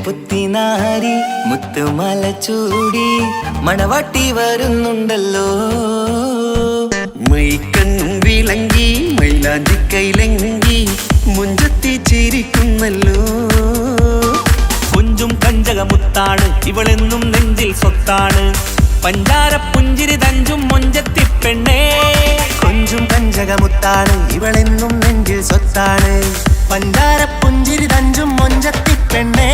പുത്തിനാരി മുത്തുമല ചൂടി മണവാട്ടി വരുന്നുണ്ടല്ലോ. മൈക്കണ്ണും വിളങ്ങി മൈലാഞ്ചി കൈലങ്കി മുഞ്ചത്തി ചിരിക്കുന്നല്ലോ. കുഞ്ചും കഞ്ചകമുത്താണ് ഇവളെന്നും നെഞ്ചിൽ സ്വത്താണ്. പഞ്ചാര പുഞ്ചിരി തഞ്ചും മൊഞ്ചത്തി പെണ്ണേ. കൊഞ്ചും കഞ്ചകമുത്താണ് ഇവളെന്നും നെഞ്ചിൽ സ്വത്താണ്. പഞ്ചാര പുഞ്ചിരി തഞ്ചും മൊഞ്ചത്തി പെണ്ണേ.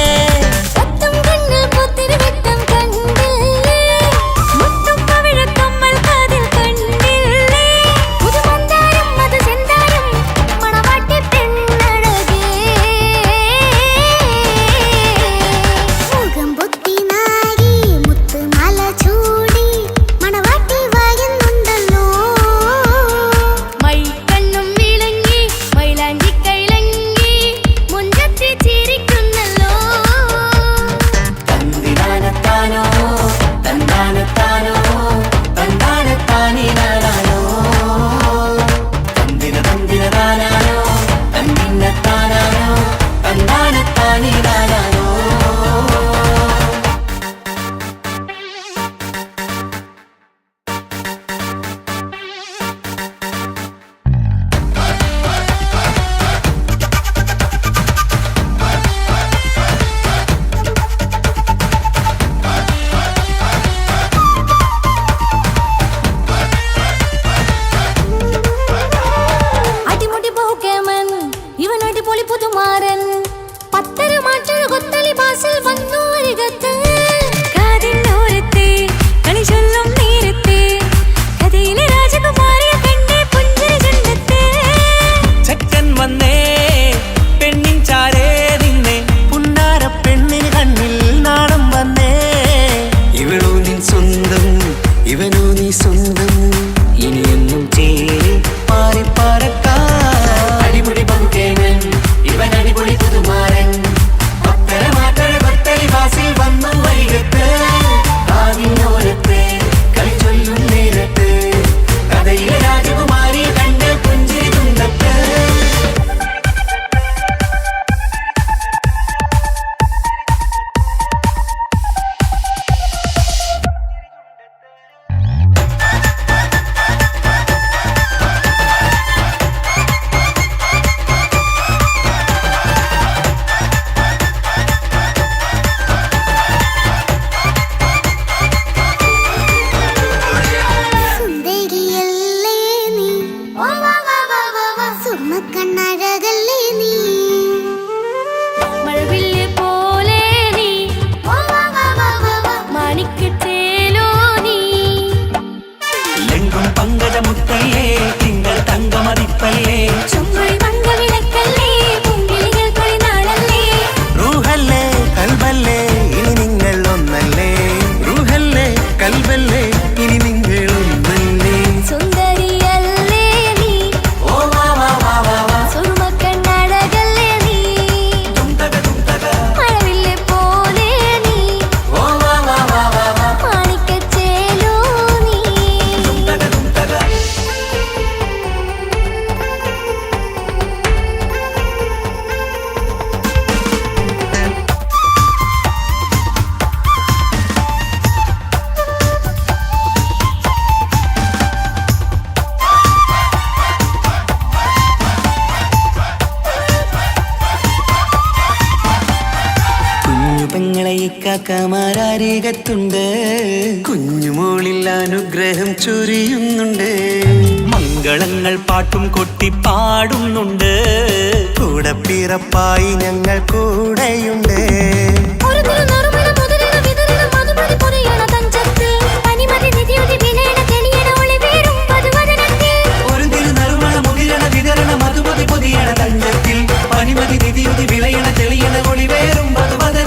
കാക്കമാരരികത്തുണ്ട്. കുഞ്ഞുമോളിൽ അനുഗ്രഹം ചൊരിയുന്നുണ്ട്. മംഗളങ്ങൾ പാട്ടും കൊട്ടി പാടുന്നുണ്ട്. കൂടെ പിറപ്പായി ഞങ്ങൾ കൂടെയുണ്ട്. മധുമതി പൊതിയണ തഞ്ചത്തിൽ പനിമതി നിധിയുതി വിളയണ തെളിയണ ഒളിവേറും മധുവദ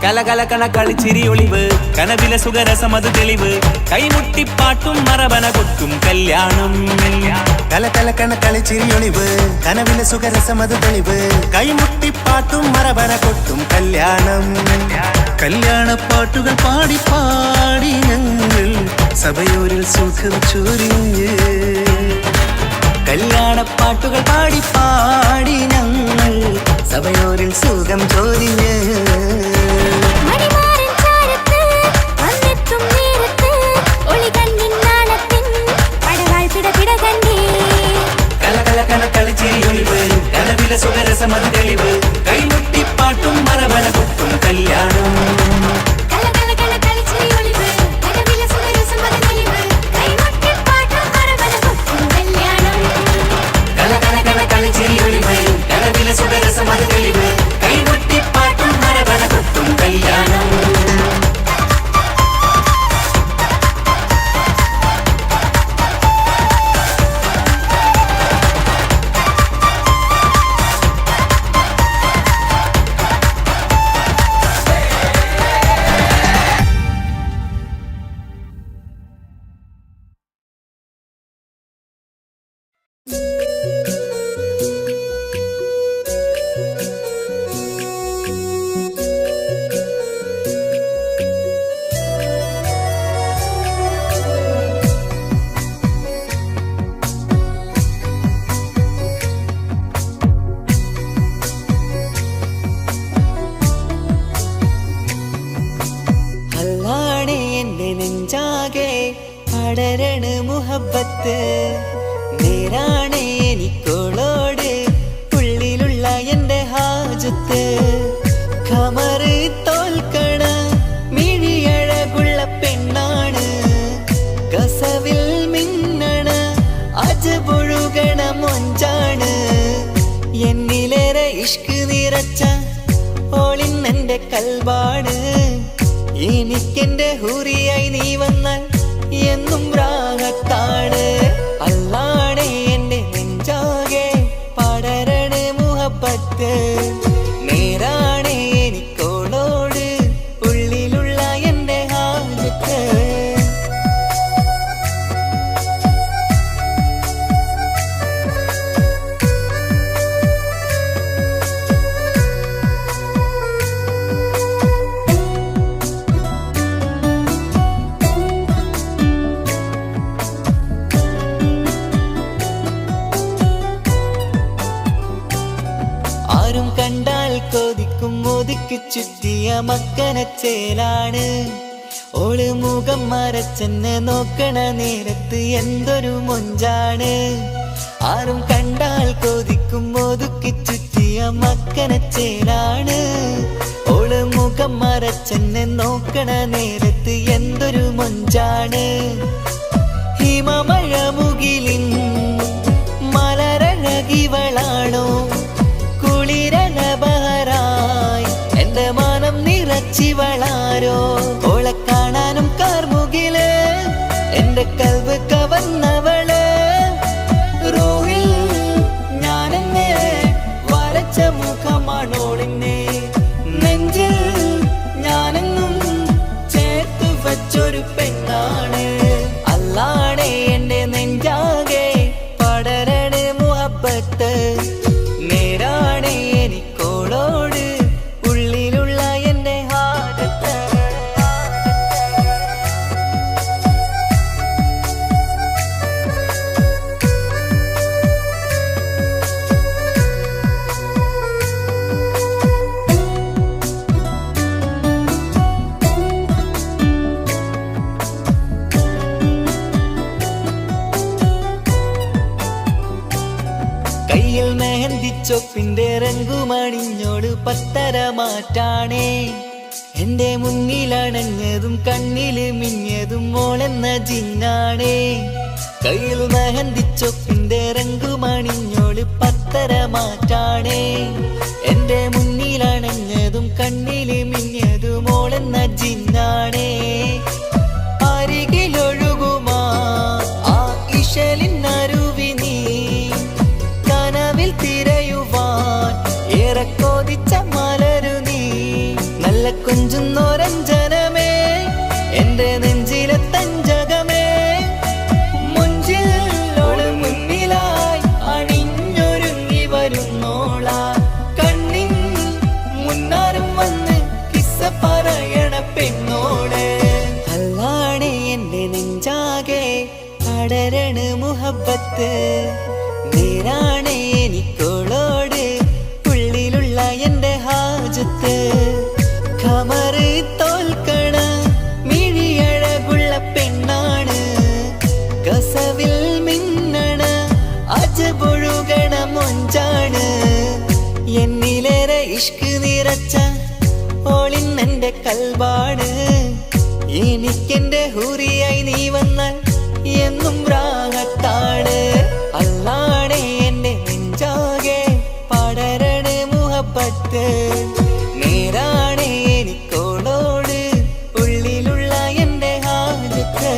കലകലകണ കളിച്ചിരി ഒളിവ് കനവിലെ സുഖരസമത് തെളിവ് കൈമുട്ടിപ്പാട്ടും മറവന കൊട്ടും കല്യാണം കലകലകണ കളിച്ചിരി ഒളിവ് കനവിലെ സുഖരസമത് തെളിവ് കൈമുട്ടിപ്പാട്ടും മറവന കൊട്ടും കല്യാണം കല്യാണപ്പാട്ടുകൾ പാടി പാടി ഞങ്ങൾ സഭയോരിൽ സുഖം ചൊരിഞ്ഞ് കല്യാണപ്പാട്ടുകൾ പാടി പാടി ഞങ്ങൾ സഭയോരിൽ സുഖം ചൊരിഞ്ഞ് സുഖരസമത് തെളിവ് കൈമുട്ടിപ്പാട്ടും മറവന കൊട്ടും കല്യാണം സുഖരസമത് തെളിവ് കൈമുട്ടിപ്പാട്ടും മറവന കൊട്ടും കല്യാണം പടരണ മുഹബത്ത് നേരാണ് എനിക്കോളോട് ഉള്ളിലുള്ള എൻ്റെ ഹാജത്ത് ഖമറ് തോൽക്കണ മിഴിയഴകുള്ള പെണ്ണാണ് കസവിൽ മിന്നണ അജപൊഴുകണ മൊഞ്ചാണ് എന്നിലേറെ ഇഷ്ക് നിറച്ച ഓളിന്നെൻ്റെ കൽബാണ് എനിക്കെന്റെ ഹൂറിയായി നീ വന്നാൽ എന്നും രാഗത്താണ് അല്ലാണേ എൻ്റെ നെഞ്ചാകെ പടരണ മുഹബത്ത് നേരാണേ എനിക്കോളോട് ഉള്ളിലുള്ള എൻ്റെ ഹാജത്ത് കണ്ടാൽ കൊതിക്കും ഒതുക്കി ചുറ്റിയ മക്കനച്ചേലാണ് ഓള് മുഖം മറച്ചെന്നെ നോക്കണ നേരത്ത് എന്തൊരു മൊഞ്ചാണ് ആരും കണ്ടാൽ കൊതിക്കും ഒതുക്കി ചുറ്റിയ മക്കനച്ചേലാണ് ഓള് മുഖം മറച്ചെന്നെ നോക്കണ നേരത്ത് എന്തൊരു മൊഞ്ചാണ് ഹിമമഴ മുകിലിൻ മലരഴകിവളാണോ കുളിരനബഹരായി എന്റെ മാനം നിറച്ചിവളാരോ ഓളെ കാണാനും കാർമുകില് എന്റെ കൽവ് കവർന്നവള് റൂഹിൽ ഞാനെന്നെ വരച്ച മുഖമാണോളിന്നെ നെഞ്ചിൽ ഞാനെന്നും ചേർത്തു വച്ചൊരു പെണ്ണാണ് അല്ലാണേ എന്റെ നെഞ്ചാകെ പടരണ മുഹബത്ത് നേരാണേ എനിക്കോളോട് ഉള്ളിലുള്ള എൻ്റെ ഹാജത്ത് കയ്യിൽ മെഹന്തിച്ചൊപ്പിന്റെ രംഗുമണിഞ്ഞോട് പത്തര മാറ്റാണേ എന്റെ മുന്നിലണഞ്ഞതും കണ്ണില് മിഞ്ഞതും മോളെന്ന ജിന്നാണേ കയ്യിൽ മെഹന്തിച്ചൊപ്പിന്റെ രംഗുമണിഞ്ഞോട് പത്തര മാറ്റാണേ എന്റെ മുന്നിലണഞ്ഞതും കണ്ണില് മിഞ്ഞതും മോളെന്ന ജിന്നാണേ അരികിലൊഴുകുമാ ആ ഇശലിനരുവി നീ കനവിൽ തിരയുവാൻ ഏറെ കൊതിച്ച മലരു നീ നല്ല കൊഞ്ചും പടരണ മുഹബത്ത് നേരാണ് എനിക്കോളോട് ഉള്ളിലുള്ള എന്റെ ഹാജത്ത് ഖമറ് തോൽക്കണ മിഴിയഴകുള്ള പെണ്ണാണ് കസവിൽ മിന്നണ അജബൊഴുകണ മൊഞ്ചാണ് എന്നിലേറെ ഇഷ്ക് നിറച്ച ഓളിന്നെന്റെ കൽബാണ് എനിക്കെന്റെ ഹൂറിയായി നീ വന്നാൽ എന്നും റാഹത്താണ് അല്ലാണേ എന്റെ നെഞ്ചാകെ പടരണ മുഹബത്ത് നേരാണേ എനിക്കോളോട് ഉള്ളിലുള്ള എന്റെ ഹാജത്ത്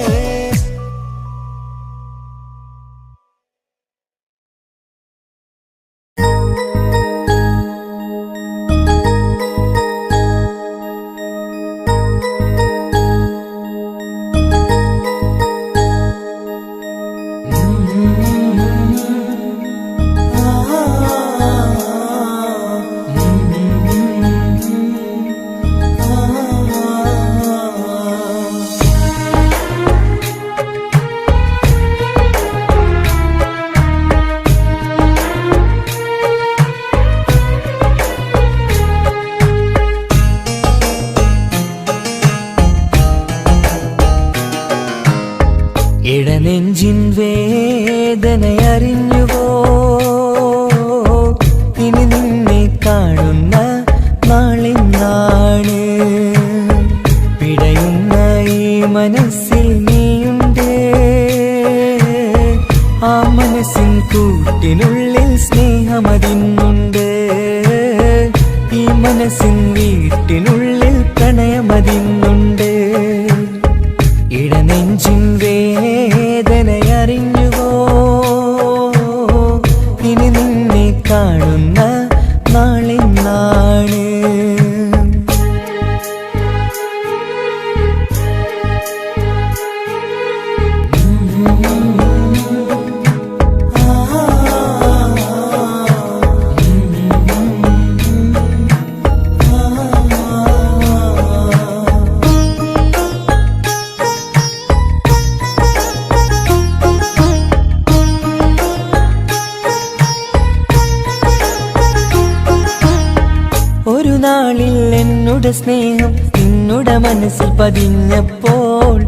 ഇടനെഞ്ചിൻ വേദനയറിഞ്ഞുവോ ഇനി നിന്നെ കാണുന്ന നാളിന്നാണ് പിടയുന്ന ഈ മനസ്സിൽ നീയുണ്ട് ആ മനസ്സിൻ കൂട്ടിനുള്ളിൽ സ്നേഹമതിന്നുണ്ട് ഈ മനസ്സിൻ വീട്ടിനുള്ളിൽ പ്രണയമതിന്നുണ്ട് ഇടനെഞ്ചിൻ വേദനയറിഞ്ഞുവോ ഇനി നിന്നെ കാണുന്ന നാളിന്നാണ് ഒരു നാളിൽ എന്നുടെ സ്നേഹം നിന്നുടെ മനസ്സിൽ പതിഞ്ഞപ്പോൾ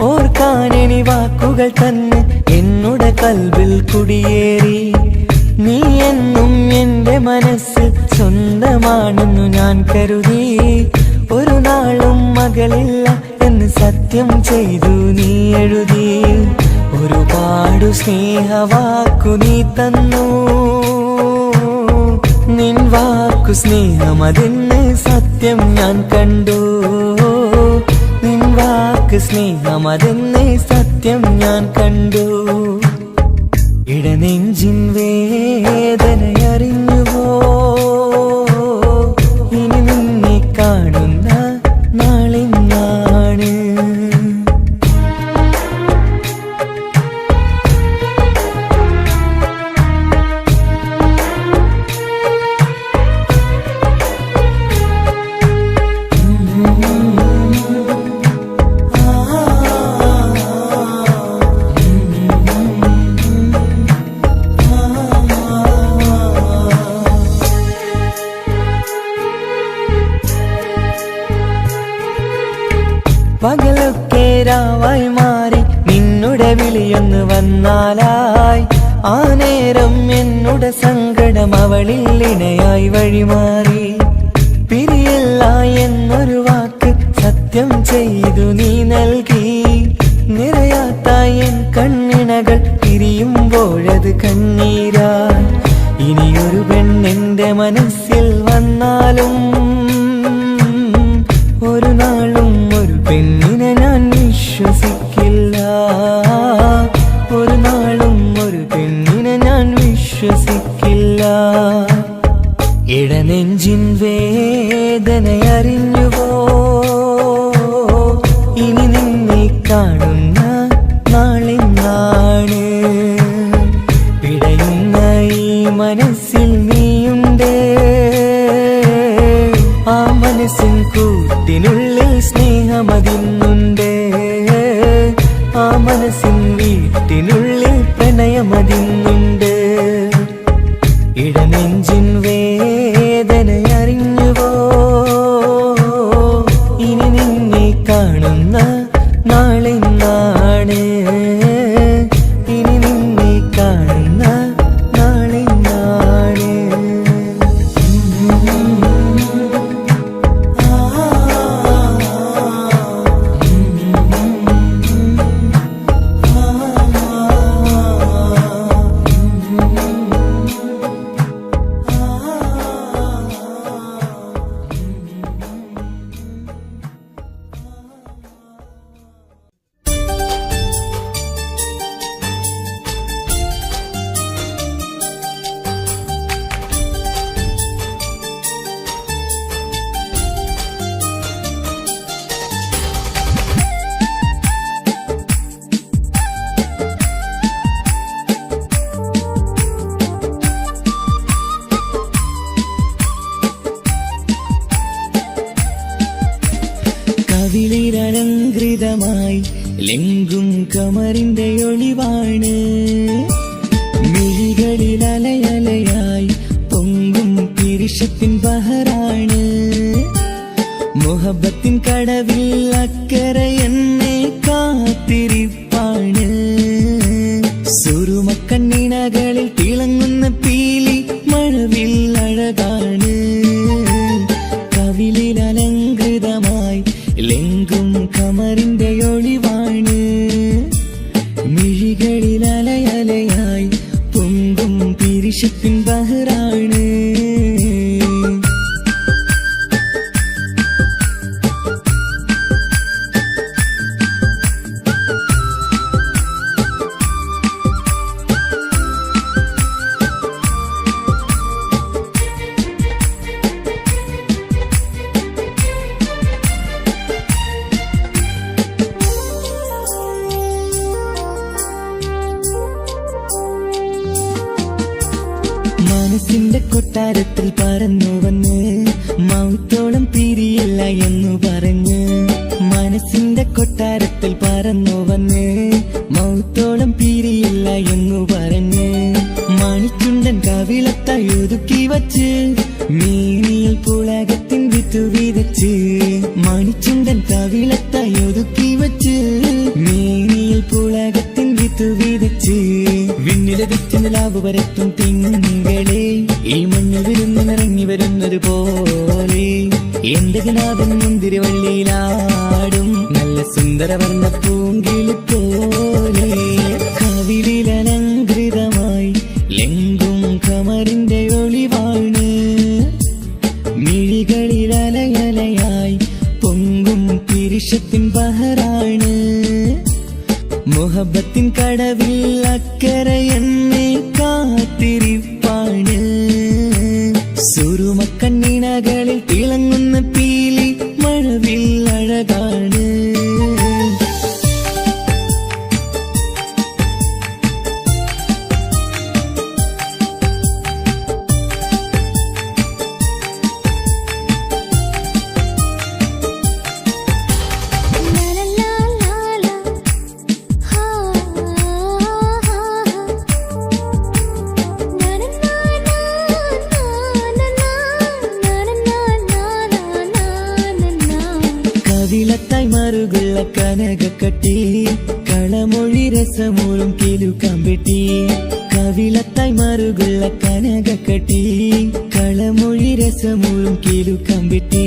ഓർക്കാനെനി വാക്കുകൾ തന്നെ എന്നുടെ കൽവിൽ കുടിയേറി നീ എന്നും എന്റെ മനസ്സിൽ സ്വന്തമാണെന്നു ഞാൻ കരുതി ഒരു നാളും മകളില്ല എന്ന് സത്യം ചെയ്തു നീ എഴുതി ഒരുപാടു സ്നേഹവാക്കു നീ തന്നു നിൻ വാക്കു സ്നേഹമതെന്ന് സത്യം ഞാൻ കണ്ടു നിൻ വാക്ക് സ്നേഹമതെന്ന് സത്യം ഞാൻ കണ്ടു ഇടനെഞ്ചിൻ വേദനയറിഞ്ഞുവോ ഇനി നിന്നെ കാണുന്ന നാളിന്നാണ് പകലൊക്കെ രാവായി മാറി നിന്നുടെ വിളിയൊന്ന് വന്നാലായി ആ നേരം എന്നുടെ സങ്കടം അവളിൽ ഇണയായി വഴിമാറി പിരിയല്ല എന്നൊരു വാക്ക് സത്യം ചെയ്തു നീ നൽകി നിറയാത്ത എൻ കണ്ണിണകൾ പിരിയുമ്പോഴത് കണ്ണീരായി ഇനിയൊരു പെണ്ണെന്റെ മനസ്സിൽ വന്നാലും ഒരു നാളും ഒരു പെണ്ണിനെ ഞാൻ വിശ്വസിക്കില്ല ഒരു നാളും ഒരു പെണ്ണിനെ ഞാൻ വിശ്വസിക്കില്ല ഇടനെഞ്ചിൻ വേദനയറിഞ്ഞുവോ ഇനി നിന്നെ കാണുന്ന നാളിന്നാണ് പിടയുന്ന ഈ മനസ്സിൽ നീയുണ്ട് ആ മനസ്സിൻ കൂട്ടിനുള്ളിൽ സ്നേഹമതിന്നുണ്ട് ആ മനസ്സിൻ വീട്ടിനുള്ളിൽ കവിളിലലങ്കൃതമായി ലെങ്കും കമറിന്റെ ഒളിവാണ്. മിഴികളിൽ അലയലയായി പൊങ്കും പിരിശത്തിൻ ബഹറാണ്. മുഹബത്തിൻ കടവിൽ അക്കരെ എന്നെ കാത്തിരിപ്പാണ്. സുറുമക്കണ്ണിണകളിൽ തിളങ്ങുന്ന പീലി മഴവിൽ അഴകാണ്. കവിളിലലങ്കൃതമായി ലെങ്കും കമറിന്റെ ഒളിവാണ്. മിഴികളിൽ അലയലയായി പൊങ്കും പിരിശത്തിൻ ബഹറാണ്. മനസ്സിന്റെ കൊട്ടാരത്തിൽ പറന്നു വന്ന് മൗത്തോളം പിരിയില്ല എന്നു പറഞ്ഞ്. മനസ്സിന്റെ കൊട്ടാരത്തിൽ പറന്നു വന്ന് മൗത്തോളം പിരിയില്ല എന്നു പറഞ്ഞ്. മണിച്ചുണ്ടൻ കവിളത്തായി ഒതുക്കി വച്ച് മീനിയിൽ പുളകത്തിൻ വിത്തു വിതച്ച്. മണിച്ചുണ്ടൻ കവിളത്തായി ഒതുക്കി വച്ച് മീനിയിൽ പുളകത്തിൻ വിത്തു വിതച്ച്. വിണ്ണിലതിച്ച് നിലാവ് വരത്തും തിങ്കളെ ഈ മണ്ണിൽ വിരുന്ന് നിറങ്ങി വരുന്നത് പോലെ. എന്റെ കിനാവിൻ മുന്തിരിവള്ളിയിലാടും നല്ല സുന്ദരവർണ്ണ പൂങ്കിളി പോലെ. കവിളിലലങ്കൃതമായി ലെങ്കും കമറിന്റെ ഒളിവാണ്. മിഴികളിൽ അലയലയായി പൊങ്കും പിരിശത്തിൻ ബഹറാണ്. മുഹബത്തിൻ കടവിൽ അക്കരെ എന്നെ കാത്തിരിപ്പാണ്. സുറുമക്കണ്ണിണകളിൽ തിളങ്ങുന്ന പീലി മഴവിൽ അഴകാണ്. കവിളത്തായി മറുകുള്ള കനകക്കട്ടി കളമൊഴി രസമൂറും കിലുക്കാമ്പെട്ടി. കവിളത്തായി മറുകുള്ള കനകക്കട്ടി കളമൊഴി രസമൂറും കിലുക്കാമ്പെട്ടി.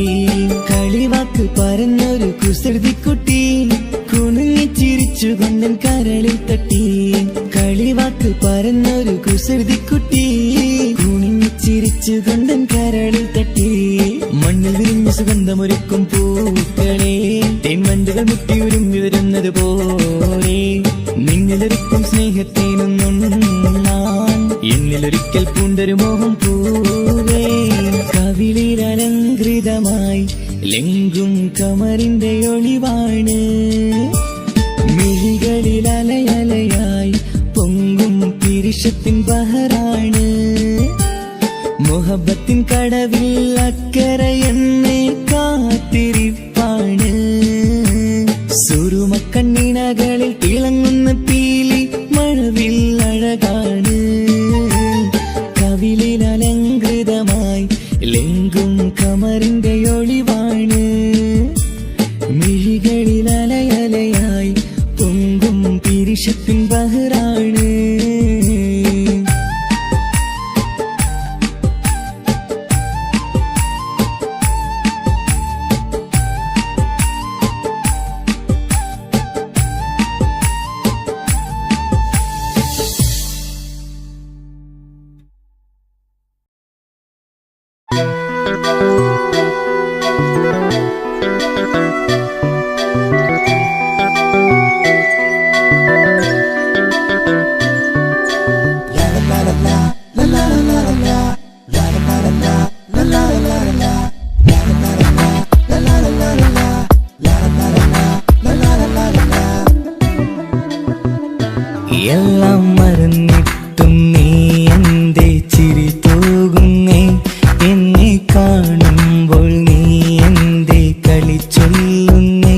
കളിവാക്ക് പറഞ്ഞൊരു കുസൃതിക്കുട്ടി കുണുങ്ങി ചിരിച്ചുകൊണ്ടൻ കരളിൽ തട്ടി. കളിവാക്ക് പറഞ്ഞൊരു കുസൃതിക്കുട്ടി കുണുങ്ങി ചിരിച്ചുകൊണ്ടൻ കരളിൽ തട്ടി. മണ്ണിൽ വിരിഞ്ഞ സുഗന്ധമൊരുക്കും പൂക്കളെ തേൻവണ്ടുകൾ മുട്ടി ഉരുമ്പി വരുന്നത് പോലെ. നിന്നിലൊരുക്കും സ്നേഹത്തേനൊന്നുണ്ണാൻ എന്നിലൊരിക്കൽ പൂണ്ടൊരു മോഹം പൂവേ. കവിളിലലങ്കൃതമായി ലെങ്കും കമറിന്റെ ഒളിവാണ്. മിഴികളിൽ അലയലയായി പൊങ്കും പിരിശത്തിൻ ബഹറാണ്. മുഹബത്തിൻ കടവിൽ അക്കരെ എന്നെ കാത്തിരിപ്പാണ്. സുറുമക്കണ്ണിണകളിൽ തിളങ്ങുന്ന പീലി മഴവിൽ അഴകാണ്. കവിളിലലങ്കൃതമായി ലെങ്കും കമറിന്റെ ഒളിവാണ്. മിഴികളിൽ അലയലയായി പൊങ്കും പിരിശത്തിൻ ബഹറാണ്. എല്ലാം മറന്നിട്ടും നീ എന്റെ ചിരി തൂകുന്നേ, എന്നെ കാണുമ്പോൾ നീ എന്റെ കളി ചൊല്ലുന്നേ.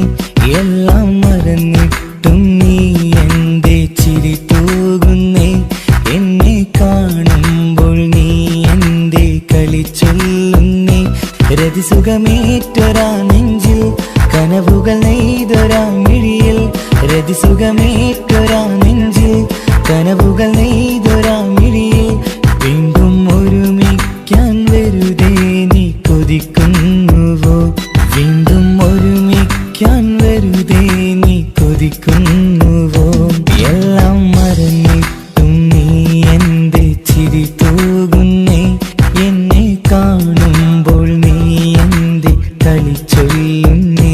എല്ലാം മറന്നിട്ടും നീ എന്റെ ചിരി തൂകുന്നേ, എന്നെ കാണുമ്പോൾ നീ എന്റെ കളി ചൊല്ലുന്നേ. രതിസുഖമേറ്റൊരാ നെഞ്ചിൽ കനവുകൾ നെയ്തൊരാ മിഴിയിൽ, രതിസുഖമേറ്റൊരാ നെഞ്ചിൽ കനവുകൾ നെയ്തൊരാ മിഴിയിൽ. വീണ്ടും ഒരുമിക്കാൻ വെറുതെ നീ കൊതിക്കുന്നുവോ, വീണ്ടും ഒരുമിക്കാൻ വെറുതെ നീ കൊതിക്കുന്നുവോ. എല്ലാം മറന്നിട്ടും നീ എന്റെ ചിരി തൂകുന്നേ, എന്നെ കാണുമ്പോൾ നീ എന്റെ കളി ചൊല്ലുന്നേ.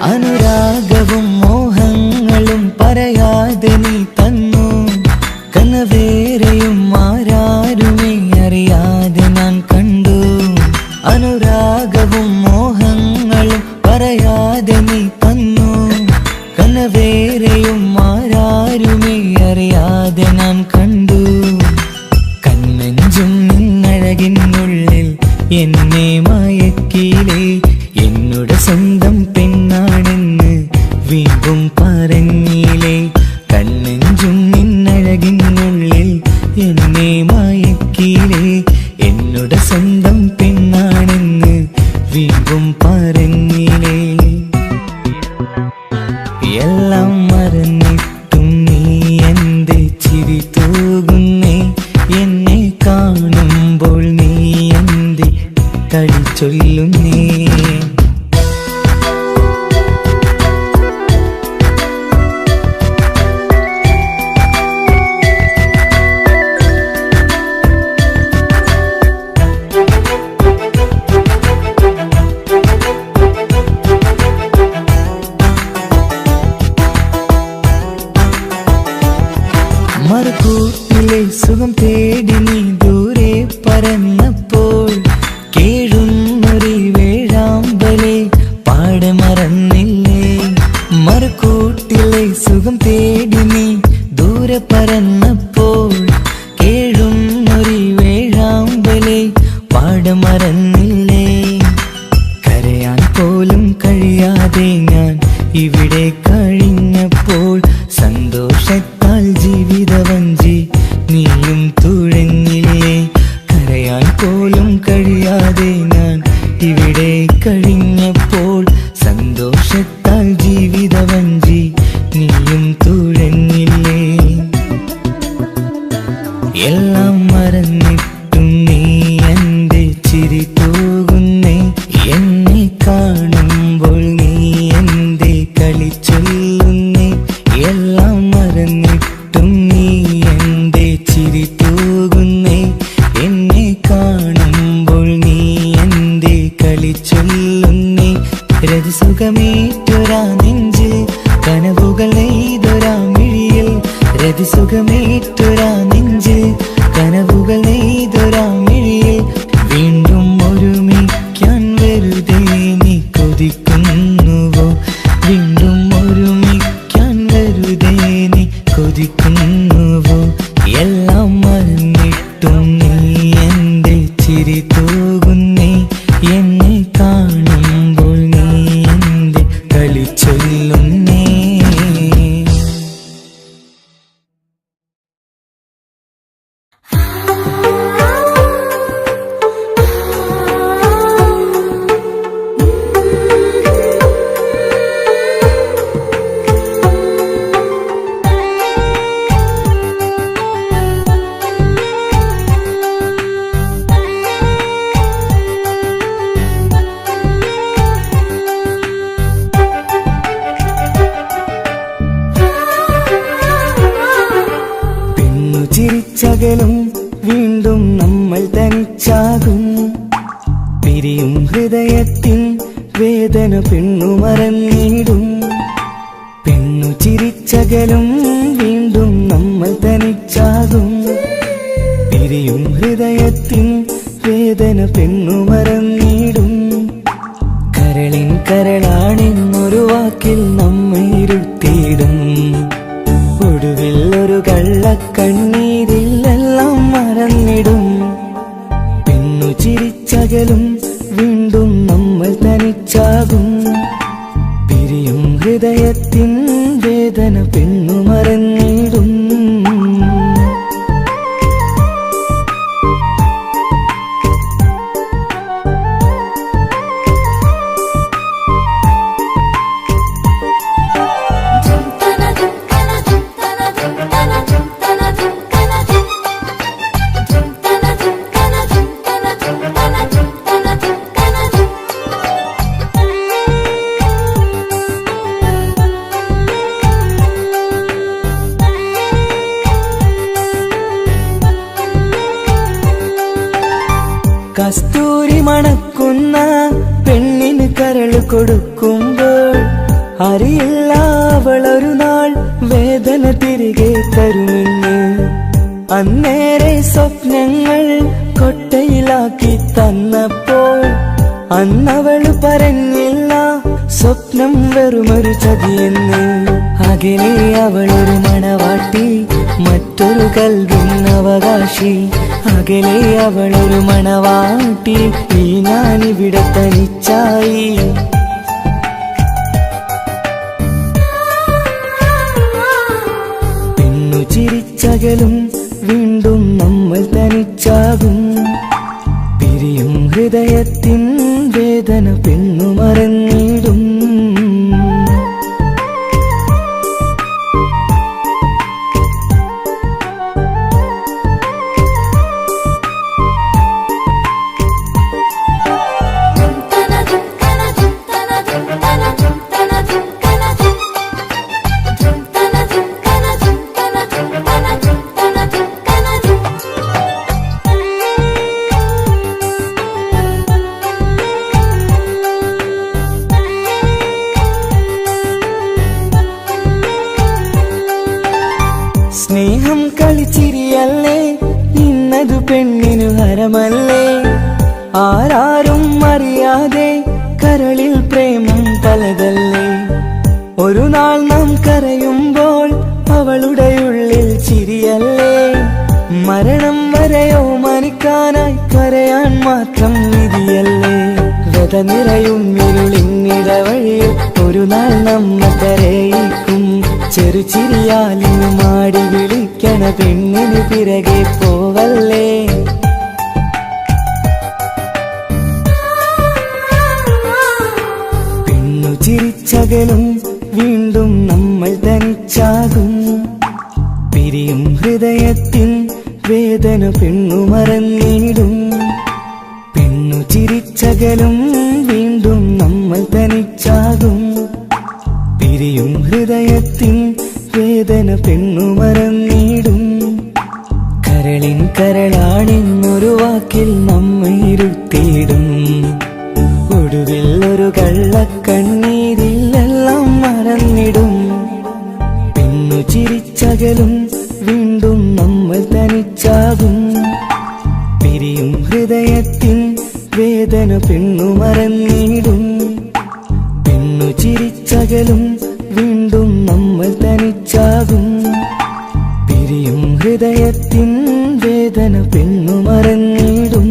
അനുരാഗവും മോഹങ്ങളും പറയാതെ നീ തന്നു, കനവേറെയും ആരാരുമേ അറിയാതെ ഞാൻ കണ്ടു. അനുരാഗവും മോഹങ്ങളും പറയാതെ നീ തന്നു, കനവേറെയും ആരാരുമേ അറിയാതെ ഞാൻ കണ്ടു. കണ്ണെഞ്ചും നിന്നഴകിനുള്ളിൽ എന്നെ മയക്കിയിലേ, എന്നോട് സ്വന്തം പെണ്ണാണെന്ന് വീണ്ടും പറഞ്ഞില്ലേ. കണ്ണെഞ്ചും നിന്നഴകിനുള്ളിൽ എന്നെ മയക്കിയില്ലേ, എന്നോട് സ്വന്തം പെണ്ണാണെന്ന് വീണ്ടും പറഞ്ഞില്ലേ. എല്ലാം മറന്നിട്ടും നീ എന്റെ ചിരി തൂകുന്നേ, എന്നെ കാണുമ്പോൾ നീ എന്റെ കളി ചൊല്ലുന്നേ. മറുകൂട്ടിലെ സുഖം തേടി നീ ദൂരെ പറന്നപ്പോൾ, കേഴുന്നൊരു വേഴാമ്പലെ പാടെ മറന്നില്ലേ. മറുകൂട്ടിലെ സുഖം തേടി നീ ദൂരെ പറന്നപ്പോൾ, കേഴുന്നൊരു വേഴാമ്പലെ പാടെ മറന്നില്ലേ. കരയാൻ പോലും കഴിയാതെ ഞാൻ ഇവിടെ കഴിഞ്ഞപ്പോൾ, സന്തോഷത്താൽ ജീവിതവഞ്ചി നീയും തുഴഞ്ഞില്ലേ. കരയാൻ പോലും കഴിയാതെ ഞാൻ ഇവിടെ കഴിഞ്ഞപ്പോൾ, സന്തോഷത്താൽ ജീവിതവഞ്ചി നീയും തുഴഞ്ഞില്ലേ. എല്ലാം മറന്നിട്ടും നീ എന്റെ ചിരി തൂകുന്നേ, എന്നെ കാണുമ്പോൾ നീ എന്റെ കളി ചൊല്ലുന്നേ. എല്ലാം മറന്നിട്ടും നീ എന്റെ ചിരി തൂകുന്നേ, എന്നെ കാണുമ്പോൾ നീ എന്റെ കളി ചൊല്ലുന്നേ. രതിസുഖമേറ്റൊരാ നെഞ്ചിൽ കനവുകൾ നെയ്തൊരാ മിഴിയിൽ, രതിസുഖമേറ്റൊരാ നെഞ്ചിൽ കനവുകൾ നെയ്തൊരാ മിഴിയിൽ. വീണ്ടും ഒരുമിക്കാൻ വെറുതെ നീ കൊതിക്കുന്നുവോ, വീണ്ടും ഒരുമിക്കാൻ വെറുതെ നീ കൊതിക്കുന്നുവോ. എല്ലാം മറന്നിട്ടും നീ എന്റെ ചിരി തൂകുന്നേ, എന്നെ കാണുമ്പോൾ നീ എന്റെ കളി ചൊല്ലുന്നേ. ചിരിച്ചകലും വീണ്ടും നമ്മൾ തനിച്ചാകും. പിരിയും ഹൃദയത്തിൻ വേദന പെണ്ണു മറന്നിടും. പെണ്ണു ചിരിച്ചകലും വീണ്ടും നമ്മൾ തനിച്ചാകും. പിരിയും ഹൃദയത്തിൻ വേദന പെണ്ണു മറന്നിടും. കരളിൻ കരളാണെന്നൊരു വാക്കിൽ നമ്മെ ഇരുത്തിയിടും. ഒടുവിൽ ഒരു കള്ളക്കണ്ണീരിലെല്ലാം മറന്നിടും. പെണ്ണു ചിരിച്ചകലും വീണ്ടും നമ്മൾ തനിച്ചാകും. പിരിയും ഹൃദയത്തിൻ വേദന പെണ്ണു മറന്നിടും. കസ്തൂരി മണക്കുന്ന പെണ്ണിന് കരള് കൊടുക്കുമ്പോൾ അറിയില്ല അവളൊരു നാൾ വേദന തിരികെ തരുമെന്ന്. അന്നേരെ സ്വപ്നങ്ങൾ കൊട്ടയിലാക്കി തന്നപ്പോൾ അന്നവള് പറഞ്ഞില്ല സ്വപ്നം വെറുമൊരു ചതിയെന്ന്. അകലെ അവളൊരു മണവാട്ടി, മറ്റൊരു കൽവിൻ അവകാശി. അകലെ അവളൊരു മണവാട്ടി, ഈ ഞാനിവിടെ തനിച്ചായി. പെണ്ണു ചിരിച്ചകലും വീണ്ടും നമ്മൾ തനിച്ചാകും. പിരിയും ഹൃദയത്തിൻ വേദന പെണ്ണു മറന്നിടും. സ്നേഹം കളിച്ചിരിയല്ലേ, ഇന്നതു പെണ്ണിനു ഹരമല്ലേ. ആരാരും അറിയാതെ കരളിൽ പ്രേമം പലതല്ലേ. ഒരു നാൾ നാം കരയുമ്പോൾ അവളുടെ ഉള്ളിൽ ചിരിയല്ലേ. മരണം വരെയോ മനിക്കാനായി കരയാൻ മാത്രം വിധിയല്ലേ. വ്യത നിറയും ഇരുളിന്നിടവഴിയിൽ ഒരു നാൾ നമ്മ കരയിക്കും. ചെറുചിരിയാലിനു മാടി വിളിക്കണ പെണ്ണിന് പിറകെ പോവല്ലേ. പെണ്ണു ചിരിച്ചകലും വീണ്ടും നമ്മൾ തനിച്ചാകും. പിരിയും ഹൃദയത്തിൻ വേദന പെണ്ണു മറന്നിടും. പെണ്ണു ചിരിച്ചകലും വീണ്ടും നമ്മൾ തനിച്ചാകും. പിരിയും ഹൃദയത്തിൻ വേദന പെണ്ണു മറന്നിടും. കരളിൻ കരളാണെന്നൊരു വാക്കിൽ നമ്മെ ഇരുത്തിയിടും. ഒടുവിൽ ഒരു കള്ളക്കണ്ണീരിലെല്ലാം മറന്നിടും. പെണ്ണു ചിരിച്ചകലും വീണ്ടും നമ്മൾ തനിച്ചാകും. പിരിയും ഹൃദയത്തിൻ വേദന പെണ്ണു മറന്നിടും. പെണ്ണു ചിരിച്ചകലും വീണ്ടും നമ്മൾ തനിച്ചാകും. പിരിയും ഹൃദയത്തിൻ വേദന പെണ്ണു മറന്നിടും.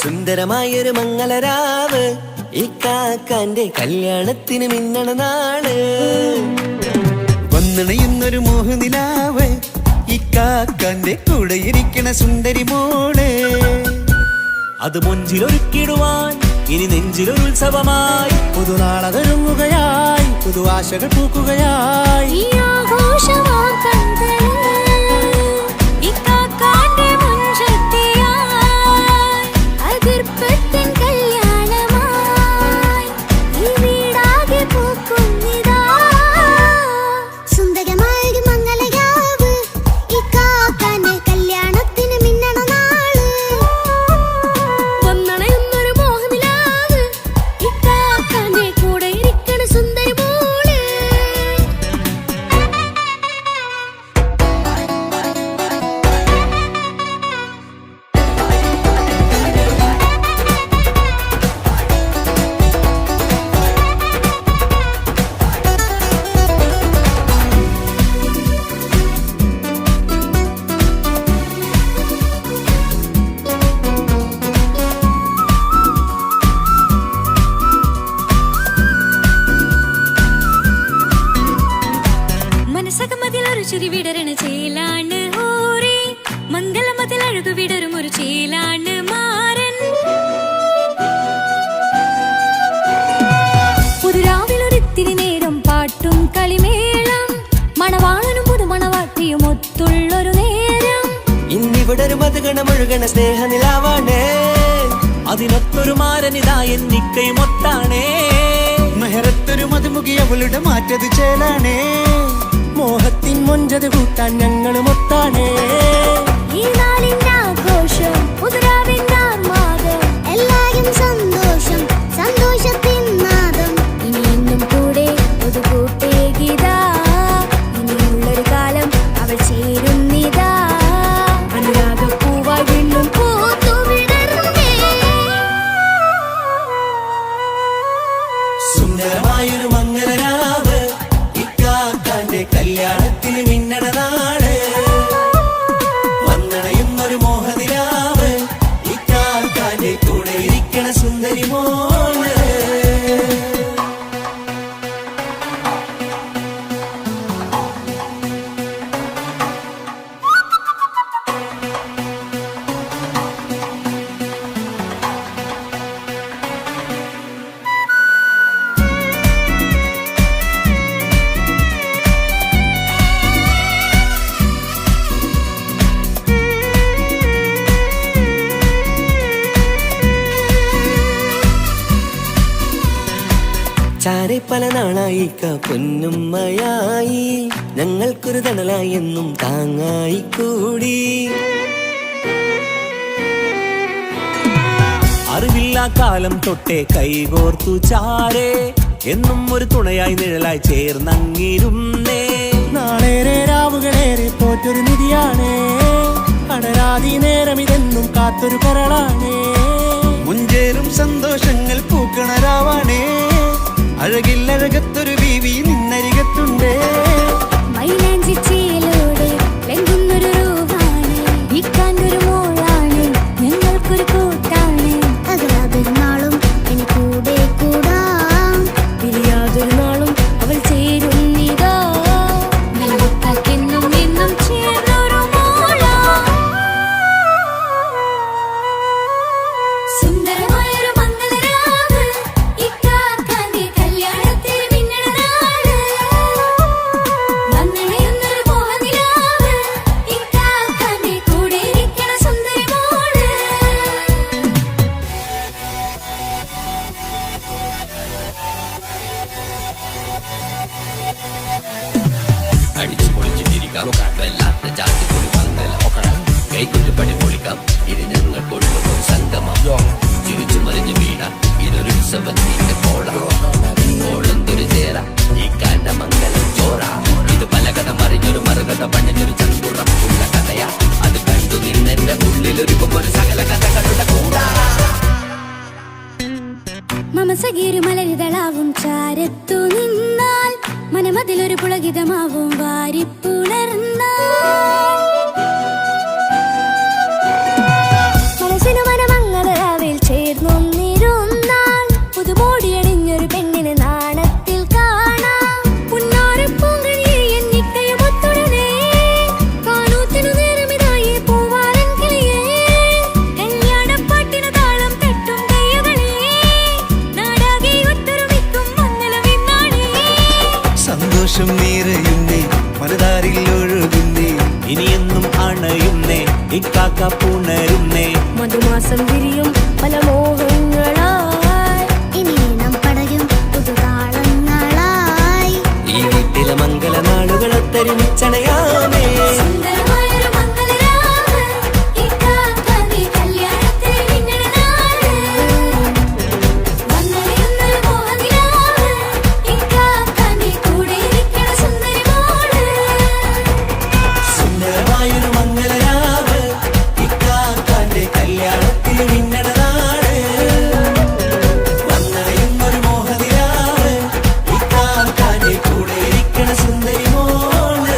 സുന്ദരമായൊരു മംഗളരാവ് ഇക്കാക്കാന്റെ കല്യാണത്തിന് മിന്നണ നാള് വന്നണയുന്നൊരു മോഹനിലാവ് ഇക്കാക്കാന്റെ കൂടെ ഇരിക്കണ സുന്ദരി മോള് അത് മുഞ്ചിലൊരുക്കിടുവാൻ ഇനി നെഞ്ചിലൊരു ഉത്സവമായി പുതുനാളതൊരുങ്ങുകയായി പുതുവാശകൾ പൂക്കുകയായി ഈ ആഘോഷമാം കൺകളിൽ ഇക്കാക്കാന്റെ മുൻചെത്തിയായി അതിർപ്പത്തിൻ കല്യാണമായി ഈ വീടാകെ പൂക്കുന്നിതാ സുന്ദരമായൊരു മംഗളയാവ് ഇക്കാക്കാന്റെ കല്യാണത്തിന് മിന്നണ നാള് വന്നണയുന്നൊരു മോഹനിലാവ് ഇക്കാക്കാന്റെ കൂടെ ഇരിക്കണ സുന്ദരി മോള് മനസകമതിലൊരു ചിരി വിടരണ ചേലാണ് ഹോറി മംഗളമതിൽ അഴകു വിടരും ഒരു ചേലാണ് മാരൻ പുതുരാവിലൊരിത്തിരി നേരം പാട്ടും കളിമേളം മണവാളനും പുതുമണവാട്ടിയും ഒത്തുള്ളൊരു നേരം ഇന്നിവിടെ ഒരു മധുഗണമൊഴുകണ സ്നേഹനിലാവാണേ അതിനൊത്തൊരു മാരനിതാ എന്നിക്കയും ഒത്താണേ മെഹറത്തൊരു മധുമുഖി അവളുടെ മാറ്റത് ചേലാണേ മോഹത്തിൻ മൊഞ്ചത് കൂട്ടാൻ ഞങ്ങളും ഒത്താണേ ഈ നാളിന്റെ ആഘോഷം പുതുരാവിന്റെ ആർമാദം എല്ലാരും സന്തോഷം സന്തോഷത്തിൻ നാദം ഇനി എന്നും കൂടെ ഒരു കൂട്ടേകിതാ ഇനിയുള്ളൊരു കാലം അവൾ ചേരുന്നിതാ അനുരാഗപ്പൂവായി വീണ്ടും പൂത്തുവിടർന്നേ സുന്ദരമായൊരു മംഗളരാവ് ഇക്കാക്കാന്റെ കല്യാണത്തിന് മിന്നണ നാള് വന്നണയുന്നൊരു മോഹനിലാവ് ഇക്കാക്കാന്റെ കൂടെ ഇരിക്കണ സുന്ദരി മോള് ചാരെ പല നാളായി പൊന്നുമ്മയായി ഞങ്ങൾക്കൊരു തണലായി എന്നും താങ്ങായി കൂടി അറിവില്ലാ കാലം തൊട്ടേ കൈകോർത്തു ചാരേ എന്നും ഒരു തുണയായി നിഴലായി ചേർന്നങ്ങിരുന്നേ നാളേറെ രാവുകളേറെ പോറ്റൊരു നിധിയാണേ അടരാതി നേരം ഇതെന്നും കാത്തൊരു കരളാണേ മുഞ്ചേറും സന്തോഷങ്ങൾ പൂക്കണരാവാണേ അഴകില്ലഴകത്തൊരു ബീവി നിന്നരികത്തുണ്ടേ മൈലാഞ്ചി ചേലോടെ ലംഘുന്നൊരു രൂപാണ് ഇക്കാണ്ടൊരു മോളാണ് ഞങ്ങൾക്കൊരു കൂട്ടാണ് അകലാ പെരുന്നാളും ഇനി കൂടെ കൂടാം പിരിയാതൊരു നാളും അവൾ ചേരുന്നിതാ നെല്ലിക്കാക്കെന്നും എന്നും ചേർന്നൊരു മോളാ സുന്ദരമായൊരു മംഗളരാവ് ഇക്കാക്കാന്റെ കല്യാണത്തിന് മിന്നണ നാള് വന്നണയുന്നൊരു മോഹനിലാവ് ഇക്കാക്കാന്റെ കൂടെ ഇരിക്കണ സുന്ദരി മോള് അടിച്ചു പൊളിച്ചു തിരിക്കാം വല്ലാത്ത ജാതി പൊളി മംഗല കൈക്കൊണ്ടു പണി പൊളിക്കാം ഇത് ഞങ്ങൾ കൊള്ളുന്ന സംഗമം ചിരിച്ചു മറിഞ്ഞു വീണ ഇതൊരു ഉത്സവത്തിന്റെ കോളന്തൊരു ചേര ഈ കാണ്ട മംഗലം ചോറ ഇത് പല കഥ മറിഞ്ഞൊരു മറുകഥ പണിഞ്ഞൊരു ചങ്കുറപ്പുള്ള കഥയാ അത് കണ്ടു നിന്നെന്റെ ഉള്ളിലൊരുക്കും ഒരു സകല കഥകളുടെ കൂടാ മമസകീരു മലരിതളാവും ചാരത്തു നിന്നാൽ മനമതിലൊരു പുളകിതമാവും വാരിപ്പുണർന്നാൽ മനസ്സിനു മനമംഗളരാവിൽ ചേർന്നൊന്നിരുന്നാൽ പുതുമോൾ ഇക്കാക്ക പുണരുന്നേ. മധുമാസം വിരിയും പല മോഹങ്ങളായി ഇനി നാം പടരും പുതുതാളങ്ങളായി ഈ വീട്ടിലെ മംഗളനാളുകളെ തരിച്ചണയാമേ. സുന്ദരമായൊരു മംഗളരാവ് ഇക്കാക്കാന്റെ കല്യാണത്തിന് മിന്നണനാട്. വന്നറിയുന്നൊരു മോഹനിലാവ് ഇക്കാക്കാന്റെ കൂടെ ഇരിക്കണ സുന്ദരി മോള്.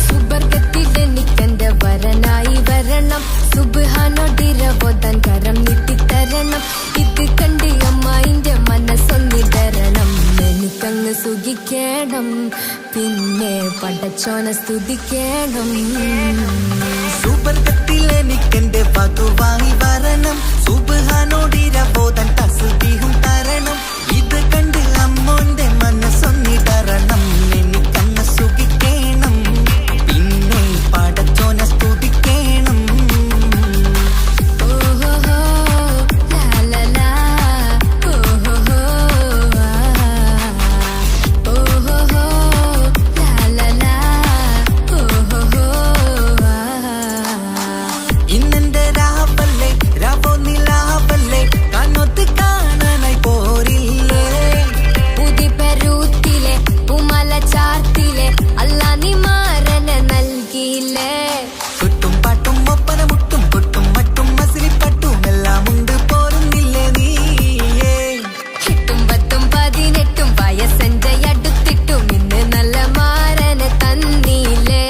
സുബർഗത്തിലെനിക്കെന്റെ വരനായി വരണം, സുബ്ഹാനോടിരവോദാൻ കരം നീട്ടിത്തരണം. ഇത് കണ്ട് അമ്മായിന്റെ മനസ്സൊന്നിടരണം. എനിക്കങ്ങ് സുഖിക്കണം, പിന്നെ പടച്ചോനെ സ്തുതിക്കണം. സുബർഗത്തിലെനിക്കെന്റെ വധുവായി വരണം, സുബ്ഹാനോടിരവോദാൻ തസ്ബീഹും തരണം. ഇത് കണ്ട് അമ്മോന്റെ മനസ്സൊന്നിടരണം. എനിക്കങ്ങ് സുഖിക്കണം, പിന്നെ പടച്ചോനെ സ്തുതിക്കണം. ഓഹോഹോ ലാലലാ, ഓഹോഹോ ഓഹോഹോ ലാലലാ, ഓഹോഹോ. ഇന്നെന്റെ രാവല്ലേ രാവോ നിലാവല്ലേ കണ്ണൊത്ത് കാണാനായി പോരില്ലേ. പുതിപെരൂത്തിലെ പൂമല ചാർത്തിലെ അല്ലാ നീ മാരനെ നൽകിയില്ലേ. ചുട്ടും പാട്ടും ഒപ്പന മുട്ടും കൊട്ടും മട്ടും മസിലിപ്പട്ടും എല്ലാം ഉണ്ട് പോരുന്നില്ലേ നീയേ. 8ഉം 10ഉം 18ഉം വയസ്സെന്റെ അടുത്തിട്ടും ഇന്ന് നല്ല മാരനെ തന്നീലേ.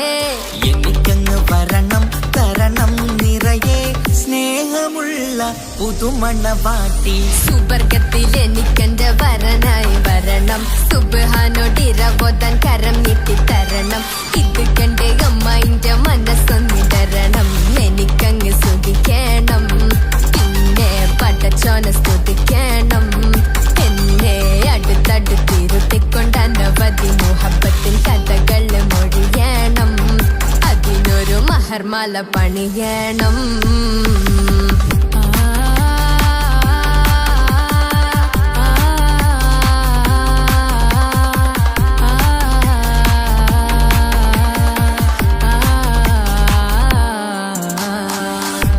എനിക്കങ്ങ് വരണം തരണം നിറയെ സ്നേഹമുള്ള പുതുമണവാട്ടി. സുബർഗത്തിൽ എനിക്കെന്റെ വരനായി വരണം, സുബ്ഹാനോടിരവോദാൻ കരം നീട്ടിത്തരണം. ഇത് കണ്ട് അമ്മായിന്റെ മനസ്സൊന്നിടരണം. എനിക്കങ്ങ് സുഖിക്കണം, പിന്നെ പടച്ചോനെ സ്തുതിക്കണം. എന്നെ അടുത്തടുത്തിരുത്തിക്കൊണ്ട് അനവധി മുഹബത്തിൻ കഥകൾ മൊഴിയണം. അതിനൊരു മഹർമാല പണിയണം.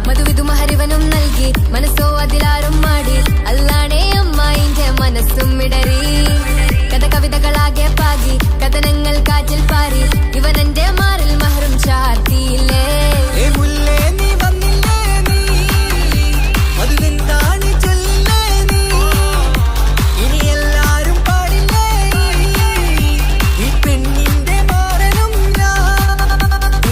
മധുവിധു മഹരിവനും നൽകി മനസ്സോ അതിലാരും മാടി. അല്ലാണേ അമ്മായിന്റെ മനസ്സും ഇടറി. കഥ കവിതകളാകെ പാകി, കഥനങ്ങൾ കാറ്റിൽ പാറി. ഇവനെന്റെ മാറിൽ മഹറും ചാർത്തിയില്ലേ. ഏ മുല്ലേ നീ വന്നില്ലേ നീ, മധുവെന്താണ് ചൊല്ലേ നീ. ഇനി എല്ലാരും പാടില്ലേ ഈ പെണ്ണിന്റെ മാറനും ഞാൻ.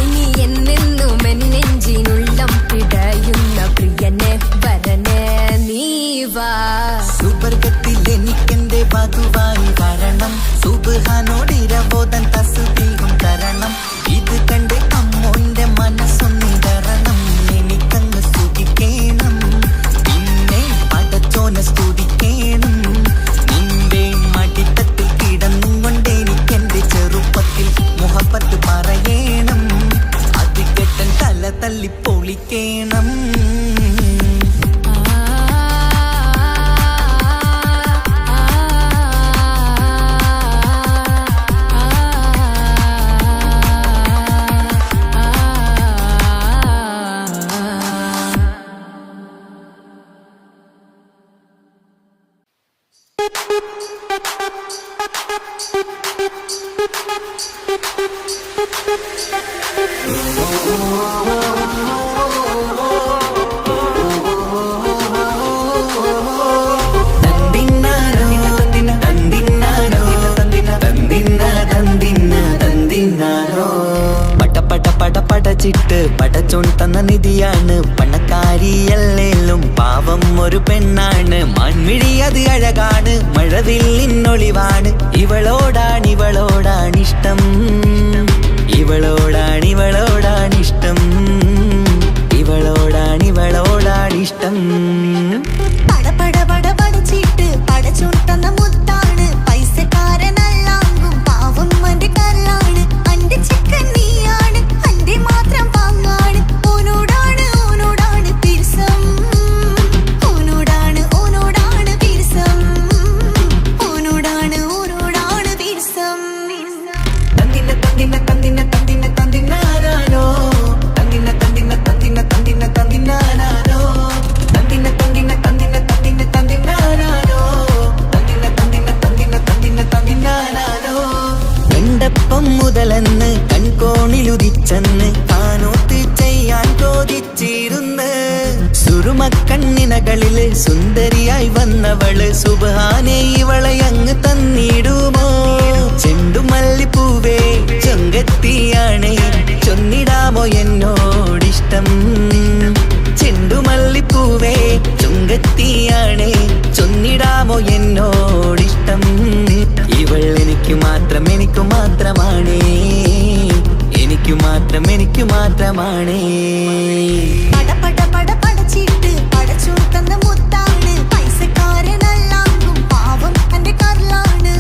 ഇനി എന്നെന്നും എൻ നെഞ്ചിനുള്ളം പിടയുന്ന പ്രിയനെ വരനെ നീ വാ. സുബർഗത്തിൽ എനിക്കെന്റെ വധുവായി വരണം, സുബ്ഹാനോടിരവോദാൻ തസ്ബീഹും തരണം. പടച്ചിട്ട് പടച്ചോൻ തന്ന നിധിയാണ് പണക്കാരിയല്ലേലും പാവം ഒരു പെണ്ണാണ് മാൻമിഴി അത് അഴകാണ് മഴവില്ലിന്നൊളിവാണ് ഇവളോടാണിഷ്ടം ഇവളോടാണിഷ്ടം ഇവളോടാണിഷ്ടം പടച്ചിട്ട് പടച്ചോൻ തന്ന മുത്താണ് പൈസക്കാരനല്ലാങ്കും പാവം അന്റെ കല്ലാണ് അന്റെ ചിക്കൻ നീയാണ് അന്റെ മാത്രം പാങ്ങാണ് ഓനോടാണ് തീർസം ഓനോടാണ് തീർസം ഓനോടാണ് തീർസം തന്തിനാനോ എണ്ടപ്പം മുതലെന്ന് കൺകോണിലുദിച്ചെന്ന് താനോത്ത് ചെയ്യാൻ ചോദിച്ചിരുന്ന് സുറുമക്കണ്ണിനകളില് സുന്ദരിയായി വന്നവള് സുബ്ഹാനേ ഇവളെ അങ്ങ് തന്നിടുമോ ചെണ്ടുമല്ലിപ്പൂവേ ചൊങ്കത്തിയാണേ ചൊന്നിടാമോ എന്നോടിഷ്ടം ചെണ്ടുമല്ലിപ്പൂവേ ചുങ്കത്തിയാണേ ചൊന്നിടാമോ എന്നോടിഷ്ടം ഇവൾ എനിക്ക് മാത്രമാണേ എനിക്ക് മാത്രമാണേ പടച്ചിട്ട് പടച്ചോൻ തന്ന മുത്താണ് പൈസക്കാരനല്ലാങ്കും പാവം അന്റെ കല്ലാണ്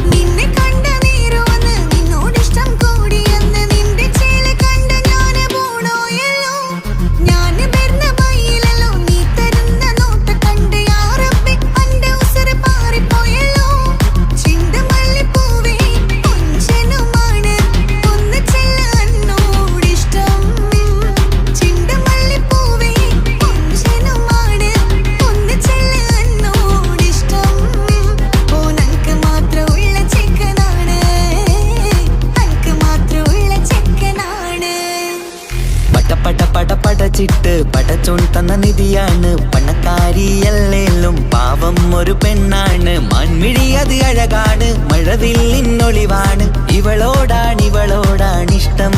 നിന്നെ കണ്ട നേരോന്ന് നിന്നോടിഷ്ടം കൂടിയെന്ന് നിന്റെ ചേല് കണ്ട ഞാന് പോണോയല്ലോ ഞാന് വരുന്ന മയിലല്ലോ നീ തരുന്ന നോട്ട് കണ്ട് യാ റബ്ബി അന്റെ ഉസറ് പാറിപ്പോയല്ലോ ചിന്തമല്ലിപ്പൂവേ കൊഞ്ചനുമാണ് ഒന്ന് ചെല്ല എന്നോടിഷ്ടം ചിന്തമല്ലിപ്പൂവേ കൊഞ്ചനുമാണ് ഒന്ന് ചെല്ല എന്നോടിഷ്ടം ഓനക്ക് മാത്രമുള്ള ചെക്കനാണ് അനക്ക് മാത്രമുള്ള ചെക്കനാണ് പടച്ചിട്ട് പടച്ചോൻ തന്ന നിധിയാണ് പണക്കാരിയല്ലേലും പാവം ഒരു പെണ്ണാണ് മാൻമിഴി അത് അഴകാണ് മഴവില്ലിന്നൊളിവാണ് ഇവളോടാണിഷ്ടം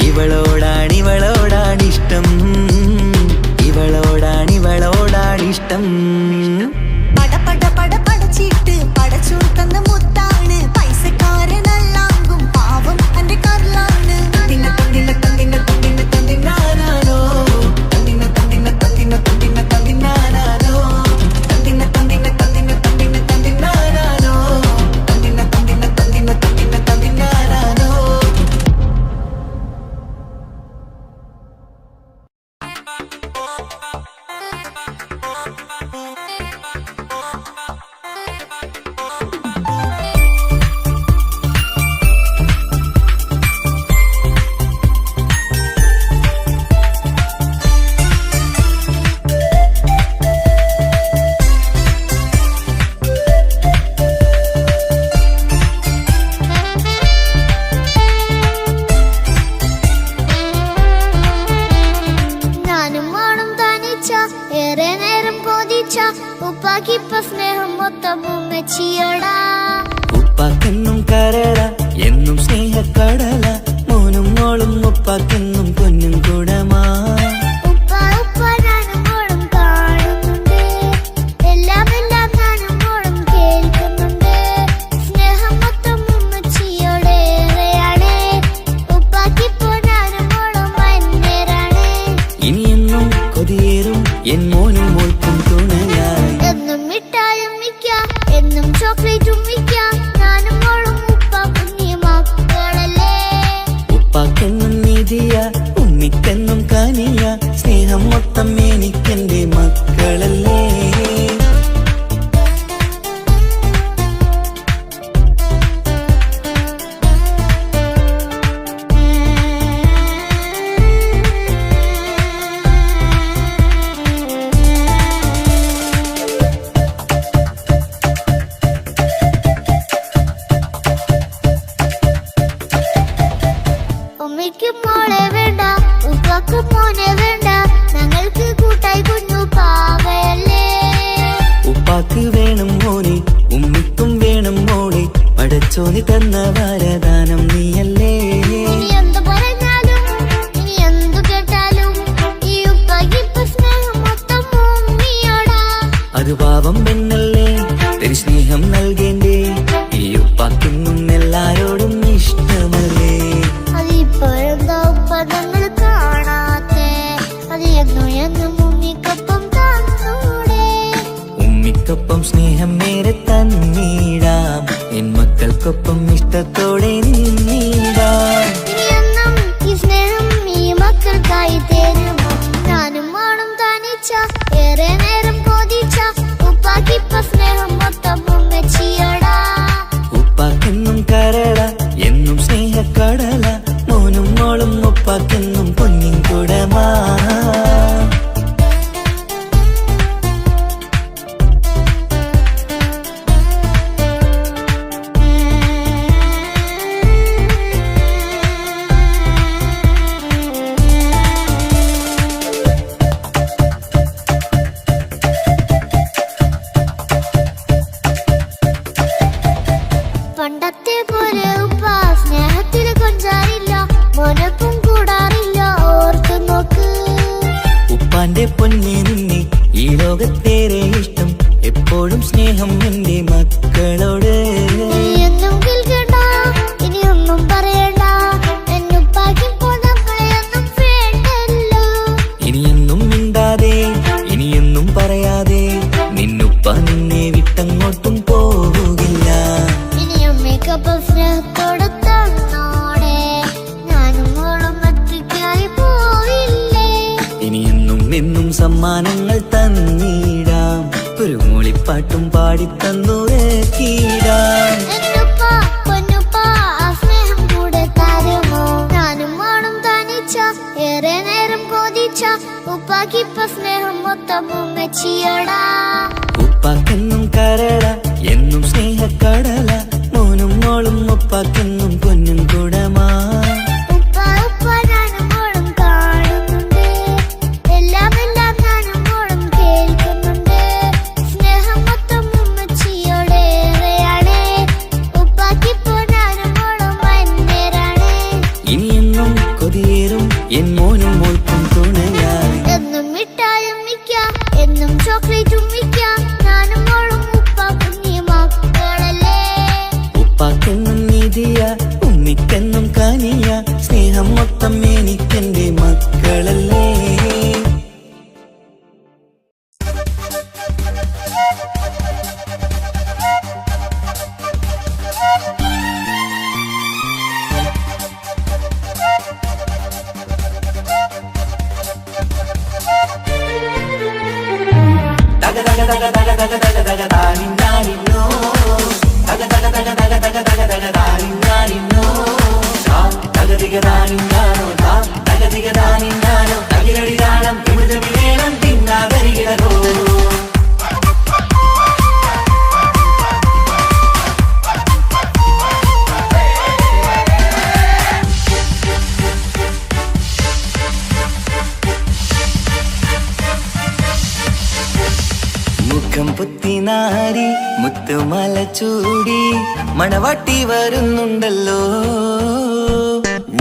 ഇവളോടാണിഷ്ടം ഇവളോടാണിഷ്ടം പടച്ചിട്ട് പടച്ചോൻ തന്ന മുത്താണ് പൈസക്കാരനല്ലാങ്കും പാവം അന്റെ കല്ലാണ് ഉപ്പാക്കിപ്പ സ്നേഹം മൊത്തം ഉമ്മച്ചിയോടാ ഉപ്പാക്കെന്നും കരട എന്നും സ്നേഹക്കടല മോനും മോളും ഉപ്പാക്കെന്നും പൊന്നും കൂടമാ ഉപ്പ ഞാനും മോളും കാണുന്നുണ്ട് എല്ലാം ഞാനും മോളും കേൾക്കുന്നുണ്ട് സ്നേഹം മൊത്തം ഉമ്മച്ചിയോടേറെയാണ് ഉപ്പാക്കിപ്പോ ഞാനും മോളും വന്നേരാണ് ഇനിയെന്നും കൊതിയേറും എൻ മോനും മോൾക്കും തുണയായി എന്നും മിഠായും മിക്ക എന്നും ചോക്ലേറ്റ് ഉമ്മിക്കും മോളെ വേണ്ട ഉപ്പാക്കും മോനെ വേണ്ട ഞങ്ങൾക്ക് കൂട്ടായി കുഞ്ഞു പാവയല്ലേ ഉപ്പാക്ക് വേണം മോനെ ഉമ്മിക്കും വേണം മോളെ പടച്ചോനി തന്ന വരദാനം നീയല്ലേ ഇനി എന്ത് പറഞ്ഞാലും ഇനി എന്തു കേട്ടാലും ഈ ഉപ്പാക്ക് ഇപ്പൊ സ്നേഹം മൊത്തം ഉമ്മിയോടാ അത് പാവം പെണ്ണല്ലേ തരി സ്നേഹം നൽകേണ്ടേ ഈ ഉപ്പാക്കൊന്നും എല്ലാരോടും ഇഷ്ടമല്ലേ അതിപ്പോഴെന്താ ഉപ്പ ഞങ്ങൾ കാണാത്തെ അത് എന്നും എന്നും ഉമ്മിക്കൊപ്പം തന്നൂടെ ഉമ്മിക്കൊപ്പം സ്നേഹം നേരെ തന്നീടാം എൻ മക്കൾക്കൊപ്പം ഇഷ്ടത്തോടെ നിന്നീടാം ഇനി എന്നും ഈ സ്നേഹം ഈ മക്കൾക്കായി തരുമോ ഞാനും മോളും താനിച്ച ഏറെ നേരം കൊതിച്ച ഉപ്പാക്കിപ്പ സ്നേഹം മൊത്തം ഉമ്മച്ചിയോടാ ഉപ്പാക്കെന്നും കരള എന്നും സ്നേഹക്കടല മോനും മോളും ഉപ്പാക്കെന്നും പൊന്നിൻ കുടമാ പണ്ടത്തെ പോലെ ഉപ്പ സ്നേഹത്തിൽ കൊഞ്ചാറില്ല മോനൊപ്പം കൂടാറില്ല ഓർത്തു നോക്ക് ഉപ്പാന്റെ പൊന്നെ നിന്നെ ഈ ലോകത്തേറെ ഇഷ്ടം എപ്പോഴും സ്നേഹം എന്റെ മക്കളോട് ഇനി എന്നും കേൾക്കണ്ട ഇനി ഒന്നും പറയണ്ട എന്നുപ്പാക്കിപ്പോ നമ്മളെയൊന്നും വേണ്ടല്ലോ ഇനിയൊന്നും മിണ്ടാതെ ഇനിയൊന്നും പറയാതെ നിന്നുപ്പ നിന്നെ വിട്ടങ്ങോട്ടും പോകില്ല ഇനി അമ്മയ്ക്കൊപ്പം സ്നേഹത്തോടെ തന്നോടെ ഞാനും മോളും ഒറ്റയ്ക്കായി പോവില്ലേ ഇനിയെന്നും എന്നും സമ്മാനങ്ങൾ തന്നീടാം ഒരു മൂളിപ്പാട്ടും പാടിത്തന്നുറക്കീടാം എന്നുപ്പ പൊന്നുപ്പ ആ സ്നേഹം കൂടെ തരുമോ ഞാനും മോളും താനിച്ച ഏറെ നേരം കൊതിച്ച ഉപ്പാക്കിപ്പ സ്നേഹം മൊത്തം ഉമ്മച്ചിയോടാ ഉപ്പാക്കെന്നും കരള എന്നും സ്നേഹക്കടല മോനും മോളും ഉപ്പാക്കെന്നും പൊന്നും കുടമാ ഉപ്പ ഉപ്പ ഞാനും മോളും കാണുന്നുണ്ട് എല്ലാം എല്ലാം ഞാനും മോളും കേൾക്കുന്നുണ്ട് സ്നേഹം മൊത്തം ഉമ്മച്ചിയോടേറെയാണ് ഉപ്പാക്കിപ്പോ ഞാനും മോളും വന്നേരാണ് ഇനിയെന്നും കൊതിയേറും എൻ മോനും മോൾക്കും തുണയായി എന്നും മിഠായും മിക്കാം എന്നും ചോക്ലേറ്റും മിക്കാം ഞാനും മോളും ഉപ്പാക്കും നീ മക്കളല്ലേ ഉപ്പാക്കെന്നും നീതിയ ഉമ്മിക്കെന്നും കാനിയ സ്നേഹം മൊത്തം എനിക്കെന്റെ മക്കളല്ലേ മുഖം പുത്തിനാരി മുത്തുമല ചൂടി മണവാട്ടി വരുന്നുണ്ടല്ലോ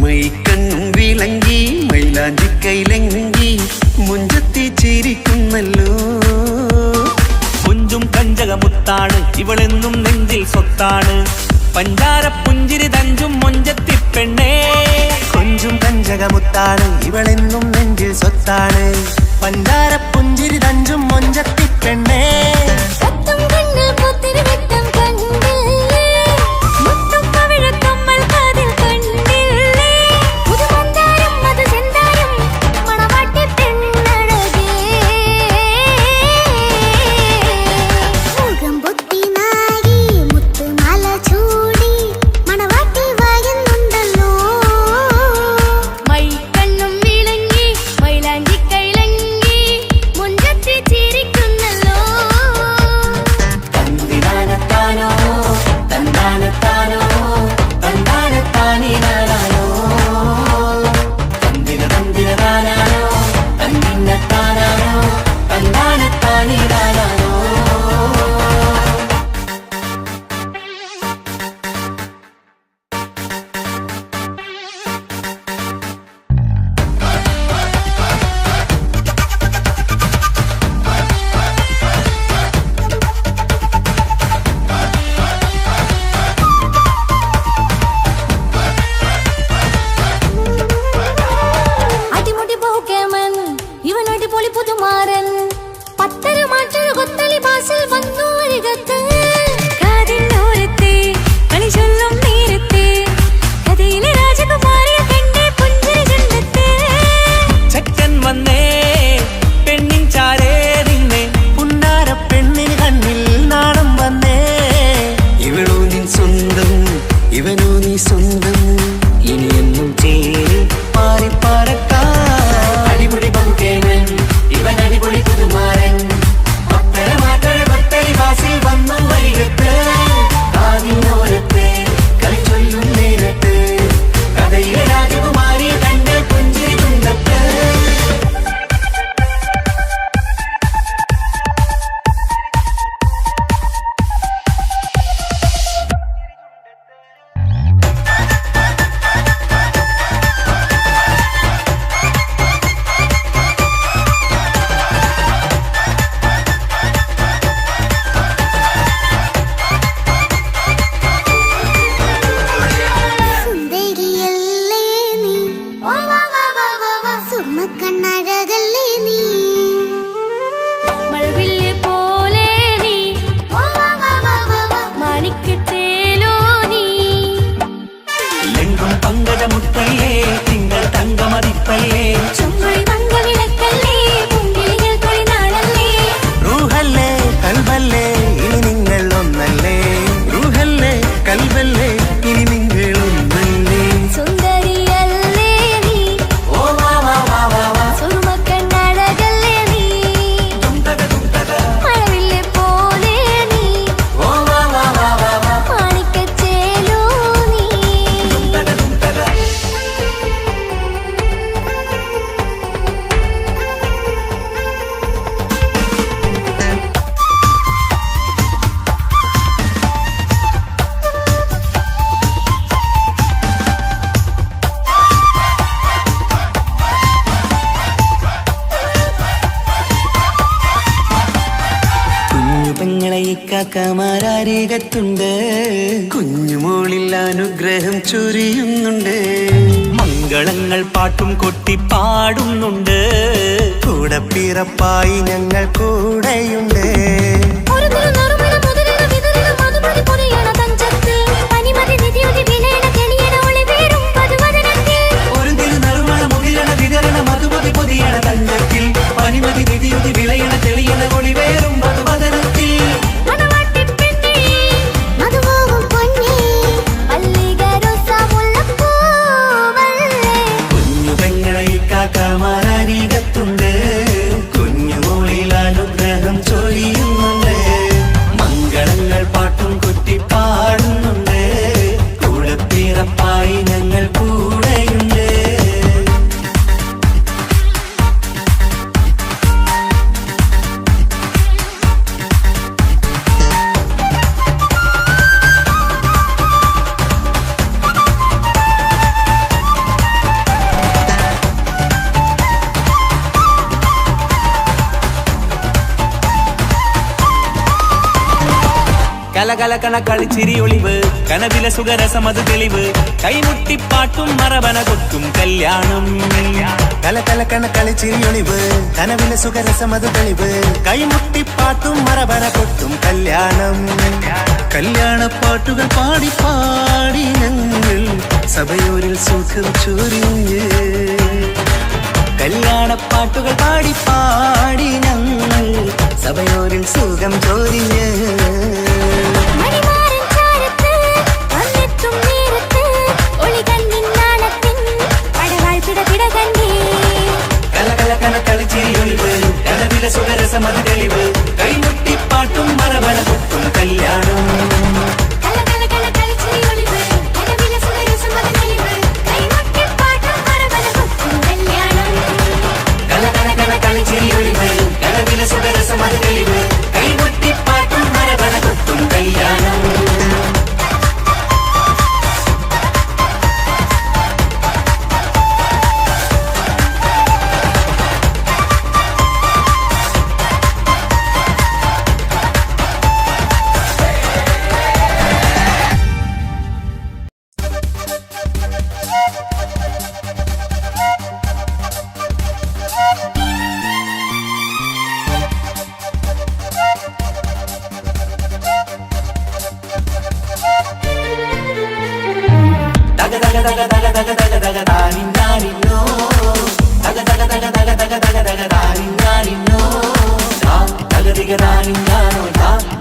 മൈക്കണ്ണും വിളങ്ങി മൈലാഞ്ചി കൈലങ്ങി മുഞ്ചത്തി ചിരിക്കുന്നല്ലോ കുഞ്ചും കഞ്ചകമുത്താണ് ഇവളെന്നും നെഞ്ചിൽ സ്വത്താണ് പഞ്ചാര പുഞ്ചിരി തഞ്ചും മൊഞ്ചത്തി പെണ്ണേ കൊഞ്ചും കഞ്ചകമുത്താണ് ഇവളെന്നും നെഞ്ചിൽ സ്വത്താണ് പഞ്ചാര പുഞ്ചിരി തഞ്ചും മൊഞ്ചത്തി പെണ്ണേ കത്തും കണ്ണിൽ പുത്തിരി വെട്ടം കണ്ടില്ലേ മുത്തും പവിഴക്കമ്മൽ കാതിൽ കണ്ടില്ലേ പുതുമന്ദാരം മധുചന്ദാരം മണവാട്ടി പെണ്ണഴകേ മുഖം പൊത്തി നാരി മുത്തുമാല ചൂടി മണവാട്ടി വരുന്നുണ്ടല്ലോ മൈക്കണ്ണും വിളങ്ങി മൈലാഞ്ചി കൈലങ്ങി മുഞ്ചത്തി ചിരിക്കുന്നല്ലോ സ്വന്തം ഇനിയെന്നും ചേരി പാറി പറക്കാൻ അടിപൊളി പങ്കുകേവൻ ഇവൻ അടിപൊളി പുതുമാരൻ ഭക്തരി വാസിൽ വന്നു വരികത്ത് കാവിനോരത്ത് കളി ചൊല്ലും നേരത്ത് കഥയിലെ രാജകുമാരി തന്റെ പുഞ്ചിരി തുണ്ടത്ത് സുന്ദരിയല്ലേ നീ സുമ്മക്കണ്ണഴകല്ലേ നീ മഴവില്ല് പോലെ നീ മാണിക്കത്തേലോ നീ എങ്കും പങ്കജമുത്തല്ലേ തിങ്കൾ തങ്കമതിപ്പല്ലേ ചുമഴി മംഗവിളക്കല്ലേ പൂങ്കിളികൾ തൊഴിനാളല്ലേ റൂഹല്ലേ കൽബല്ലേ ഇനി നിങ്ങൾ ഒന്നല്ലേ റൂഹല്ലേ കൽബല്ലേ ഇനി നിങ്ങൾ ഒന്നല്ലേ സുന്ദരിയല്ലേ നീ സുറുമക്കണ്ണഴകല്ലേ നീ മഴവില്ല് പോലെ നീ മാണിക്കച്ചേലോ നീ കുഞ്ഞു പെങ്ങളെ ഇക്കാക്കമാരാരികത്തുണ്ട് കുഞ്ഞുമോളിൽ അനുഗ്രഹം ചൊരിയുന്നുണ്ട് മംഗളങ്ങൾ പാട്ടും കൊട്ടി പാടുന്നുണ്ട് കൂടെ പിറപ്പായി ഞങ്ങൾ കൂടെയുണ്ട് ഒരു നറുമണ മുതിരണ വിതരണ മധുമതി പൊരിയണ തഞ്ചത്തിൽ പനിമതി നിധിയുതി വിലയണ തെളിയണ ഒളിവേറും പതുവദനത്തിൽ ഒരു തിരുനറുമണ മുതിരണ വിതരണ മധുമതി പൊതിയണ തഞ്ചത്തിൽ പനിമതി നിധിയുതി വിളയണ തെളിയണ ഒളിവേറും മധുവദനത്തിൽ മണവാട്ടിപ്പെണ്ണേ മധുപോകും പൊന്നേ മല്ലികരൊസമുല്ലപ്പൂവല്ലേ കുഞ്ഞു പെങ്ങളെ ഇക്കാക്കമാരാരികത്തുണ്ട് കുഞ്ഞുമോളിൽ അനുഗ്രഹം ചൊരിയുന്നുണ്ട് മംഗളങ്ങൾ പാട്ടും കൊട്ടി പാടുന്നുണ്ട് കൂടെ പിറപ്പായി ഞങ്ങൾ കൂടെയുണ്ട് കലകലകണ കളിച്ചിരി ഒളിവ് കനവില സുഖരസമത് തെളിവ് കൈമുട്ടിപ്പാട്ടും മറവന കൊട്ടും കല്യാണം കലകലക്കണ കളിച്ചിരിയൊളിവ് കനവിലെ സുഖരസമത് തെളിവ് കൈമുട്ടിപ്പാട്ടും മറവന കൊട്ടും കല്യാണം കല്യാണപ്പാട്ടുകൾ പാടി പാടി ഞങ്ങൾ സഭയോരിൽ സുഖം ചൊരിഞ്ഞ് കല്യാണപ്പാട്ടുകൾ പാടി പാടി ഞങ്ങൾ സഭയോരിൽ സുഖം ചൊരിഞ്ഞ് മണിമാരൻ ചാരത്ത് വന്നെത്തും നേരത്ത് ഒളികണ്ണിൻ നാളത്തിൻ പടവാൾ പിടപിട കണ്ടേ കലകലകണ കളിച്ചിരിയൊളിവ് കനവില സുഖരസമത് തെളിവ് കൈമുട്ടിപ്പാട്ടും മറവന കൊട്ടും കല്യാണം കലകലകണ കളിച്ചിരി ഒളിവ് കനവില സുഖരസമത് തെളിവ് കൈമുട്ടിപ്പാട്ടും മറവന കൊട്ടും കല്യാണം കലകലകണ കളിച്ചിരിയൊളിവ് കനവില സുഖരസമത് തെളിവ് കൈമുട്ടിപ്പാട്ടും മറവന കൊട്ടും കല്യാണം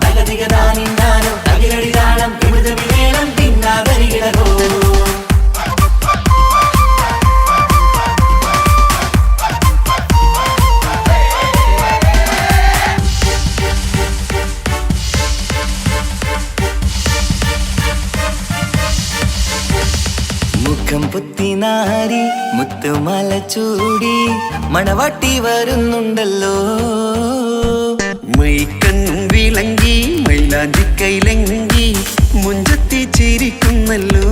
തകതികതാനിന്നാനോ തകിലടി താളം വിമൃത വിവേളം തിന്നാതരികിടകോ മുഖം പുത്തിനാരി മുത്തുമല ചൂടി മണവാട്ടി വരുന്നുണ്ടല്ലോ മൈക്കണ്ണും വിളങ്ങി മൈലാഞ്ചി കൈലങ്ങി മുഞ്ചത്തി ചിരിക്കുന്നല്ലോ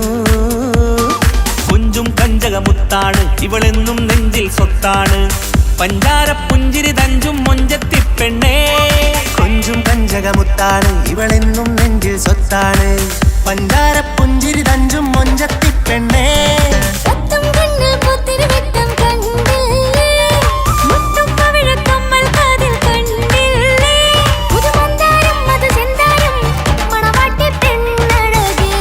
കുഞ്ചും കഞ്ചകമുത്താണ് ഇവളെന്നും നെഞ്ചിൽ സ്വത്താണ് പഞ്ചാര പുഞ്ചിരി തഞ്ചും മൊഞ്ചത്തി പെണ്ണേ കൊഞ്ചും കഞ്ചകമുത്താണ് ഇവളെന്നും നെഞ്ചിൽ സ്വത്താണ് പഞ്ചാര പുഞ്ചിരി തഞ്ചും മൊഞ്ചത്തി പെണ്ണേ ഒത്തും കണ്ണിൽ പൊത്തിരി വെട്ടം കണ്ടില്ലേ മുത്തും പവിഴക്കമ്മൽ കാതിൽ കണ്ടില്ലേ പുതുമന്ദാരം അത് ചെന്താരം മണവാട്ടി പെണ്ണഴകേ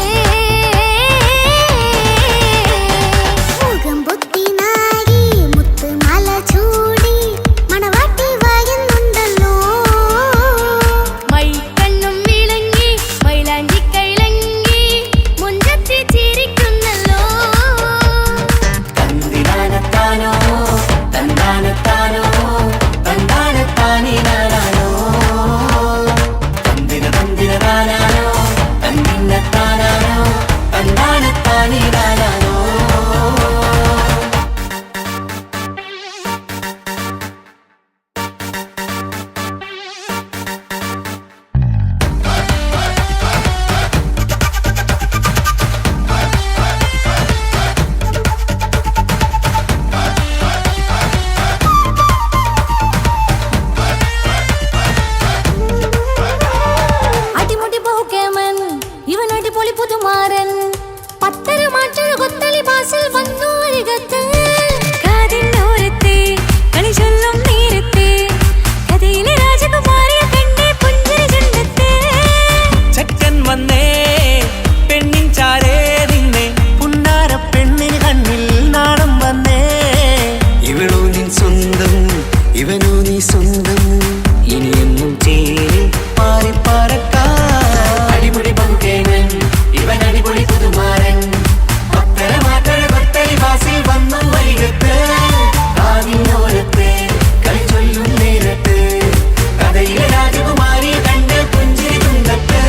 മുഖം പൊത്തി നാരി മുത്തുമാല ചൂടി മണവാട്ടി വായുന്നുണ്ടല്ലോ മൈക്കണ്ണും വിളങ്ങി മൈലാഞ്ചി കൈലങ്ങി മുഞ്ചത്തി ചിരിക്കുന്നല്ലോ തന്തിനാനത്താനോ തന്താനത്താനോ തന്താനത്താനിനാനോ തന്തിന തന്തിനാനോ തന്നിന്നത്താനോ തന്താനത്താനിനാനോ അടിമുടി പോകേമൻ ഇവൻ അടിപൊളി പുതുമാരൻ പത്തര മാറ്റൊരു കൊത്തലി ബാസിൽ വന്നു അരികത്ത് കാതിന്നോരത്തെ കളി ചൊല്ലും നേരത്തെ കഥയിലെ രാജകുമാരിയ പെണ്ണെ പുഞ്ചിരി ചുണ്ടത്തെ ചെക്കൻ വന്നേ പെണ്ണിൻ ചാരേ നിന്നെ പുന്നാര പെണ്ണിന് കണ്ണിൽ നാണം വന്നേ ഇവളോ നിൻ സ്വന്തം ഇവനോ നീ സ്വന്തം ഇനിയെന്നും ചേരി പാറി പറക്കാൻ അടിപൊളി പങ്കുകേനൻ ഇവൻ അടിപൊളി പുതുമാരൻ പത്തര മാറ്റഴ കൊത്തലി ബാസിൽ വന്നു വൈകത്ത് ആദിനോരത്ത് കളി ചൊല്ലും നേരത്ത് കഥയിലെ രാജകുമാരിയെ കണ്ട് പുഞ്ചിരി തുണ്ടത്ത്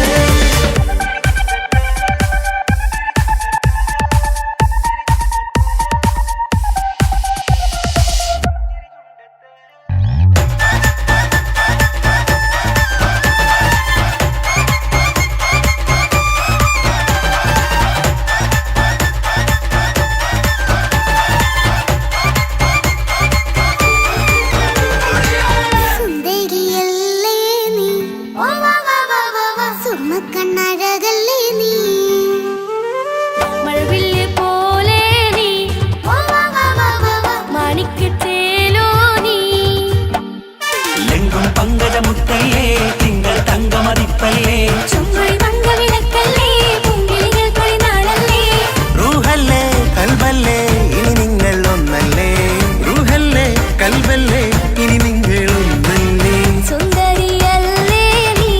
സുന്ദരിയല്ലേ നീ സുർമ്മക്കണ്ണഴകല്ലേ നീ മഴവില്ല് പോലെ നീ മാണിക്കച്ചേലോ നീ എങ്കും പങ്കജമുത്തല്ലേ തിങ്കൾ തങ്കമതിപ്പല്ലേ ചുമഴി മംഗവിളക്കല്ലേ പൂങ്കിളികൾ തൊഴിനാളല്ലേ റൂഹല്ലേ കൽബല്ലേ ഇനി നിങ്ങൾ ഒന്നല്ലേ റൂഹല്ലേ കൽബല്ലേ ഇനി നിങ്ങൾ ഒന്നല്ലേ സുന്ദരിയല്ലേ നീ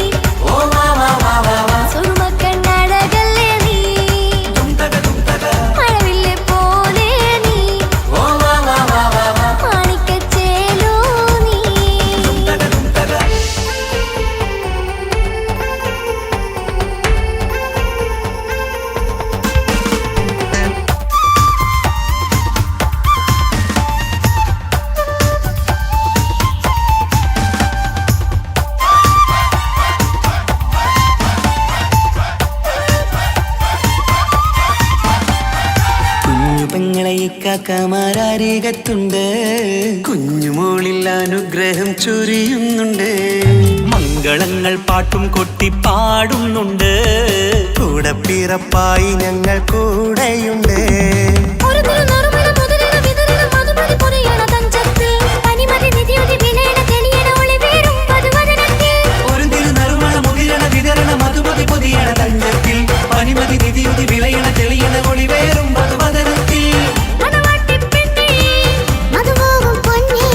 ഓ വാ വാ വാ വാ വാ സുറുമക്കണ്ണഴകല്ലേ നീ മഴവില്ല് പോലെ നീ ഓ വാ വാ വാ വാ വാ മാണിക്കച്ചേലോ നീ കുഞ്ഞു പെങ്ങളെ ഇക്കാക്കമാരരികത്തുണ്ട് കുഞ്ഞുമോളിൽ അനുഗ്രഹം ചൊരിയുന്നുണ്ട് മംഗളങ്ങൾ പാട്ടും കൊട്ടി പാടുന്നുണ്ട് കൂടെ പിറപ്പായി ഞങ്ങൾ കൂടെയുണ്ട് ഒരു തിരുനറുമണ മുതലിന വിതരണ മധുമതി പൊതിയണ തഞ്ചത്തിൽ പനിമതി നിധിയുതി വിലയണ തെളിയണ ഒളിവേറും പതുവദനത്തിൽ ഒരു തിരുനറുമണ മുകിരണ വിതരണ മധുമതി പൊതിയണ തഞ്ചത്തിൽ പനിമതി നിധിയുതി വിളയണ തെളിയണ ഒളിവേറും മധുവദനത്തിൽ മണവാട്ടി പെണ്ണേ മധുപോകും പൊന്നേ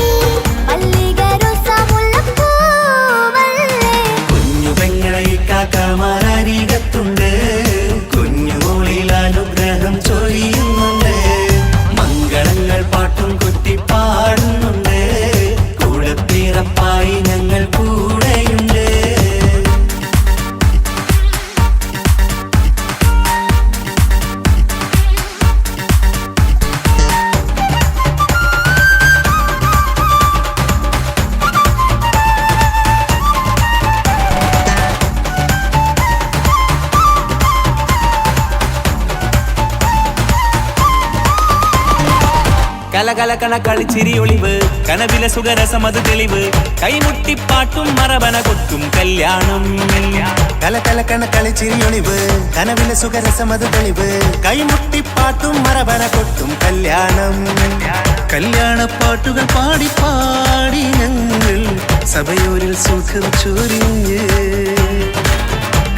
മല്ലികരോസ മുല്ലപ്പൂവല്ലേ കുഞ്ഞു പെങ്ങളെ ഇക്കാക്കമാരരികത്തുണ്ട് കുഞ്ഞുമോളിൽ അനുഗ്രഹം ചൊരിയുന്നുണ്ട് മംഗളങ്ങൾ പാട്ടും കൊട്ടി പാടുന്നുണ്ട് കൂടെ പിറപ്പായി ഞങ്ങൾ കൂടെയുണ്ട് കലകലകണ കളിച്ചിരി ഒളിവ് കനവിലെ സുഖരസമത് തെളിവ് കൈമുട്ടിപ്പാട്ടും മറവന കൊട്ടും കല്യാണം കലകലകണ കളിച്ചിരി ഒളിവ് കനവിലെ സുഖരസമത് തെളിവ് കൈമുട്ടിപ്പാട്ടും മറവന കൊട്ടും കല്യാണം കല്യാണപ്പാട്ടുകൾ പാടി പാടി ഞങ്ങൾ സഭയോരിൽ സുഖം ചൊരിഞ്ഞ്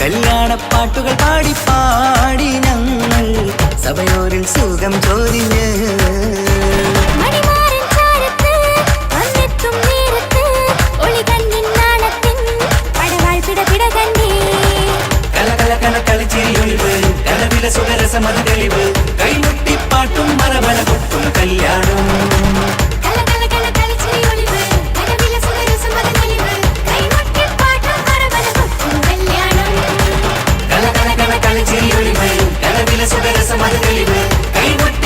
കല്യാണപ്പാട്ടുകൾ പാടി പാടി ഞങ്ങൾ സഭയോരിൽ സുഖം ചൊരിഞ്ഞ് മണിമാരൻ ചാരത്ത് വന്നെത്തും നേരത്ത് ഒളികണ്ണിൻ നാളത്തിൻ പടവാൾ പിടപിട കണ്ടേ കലകലകണ കളിച്ചിരി ഒളിവ് കനവിലെ സുഖരസമത് തെളിവ് കൈമുട്ടിപ്പാട്ടും മറവന കൊട്ടും കല്യാണം കലകലകണ കളിച്ചിരി ഒളിവ് കനവിലെ സുഖരസമത് തെളിവ് കൈമുട്ടിപ്പാട്ടും മറവന കൊട്ടും കല്യാണം കലകലകണ കളിച്ചിരി ഒളിവ് കനവിലെ സുഖരസമത് തെളിവ് കൈമുട്ടി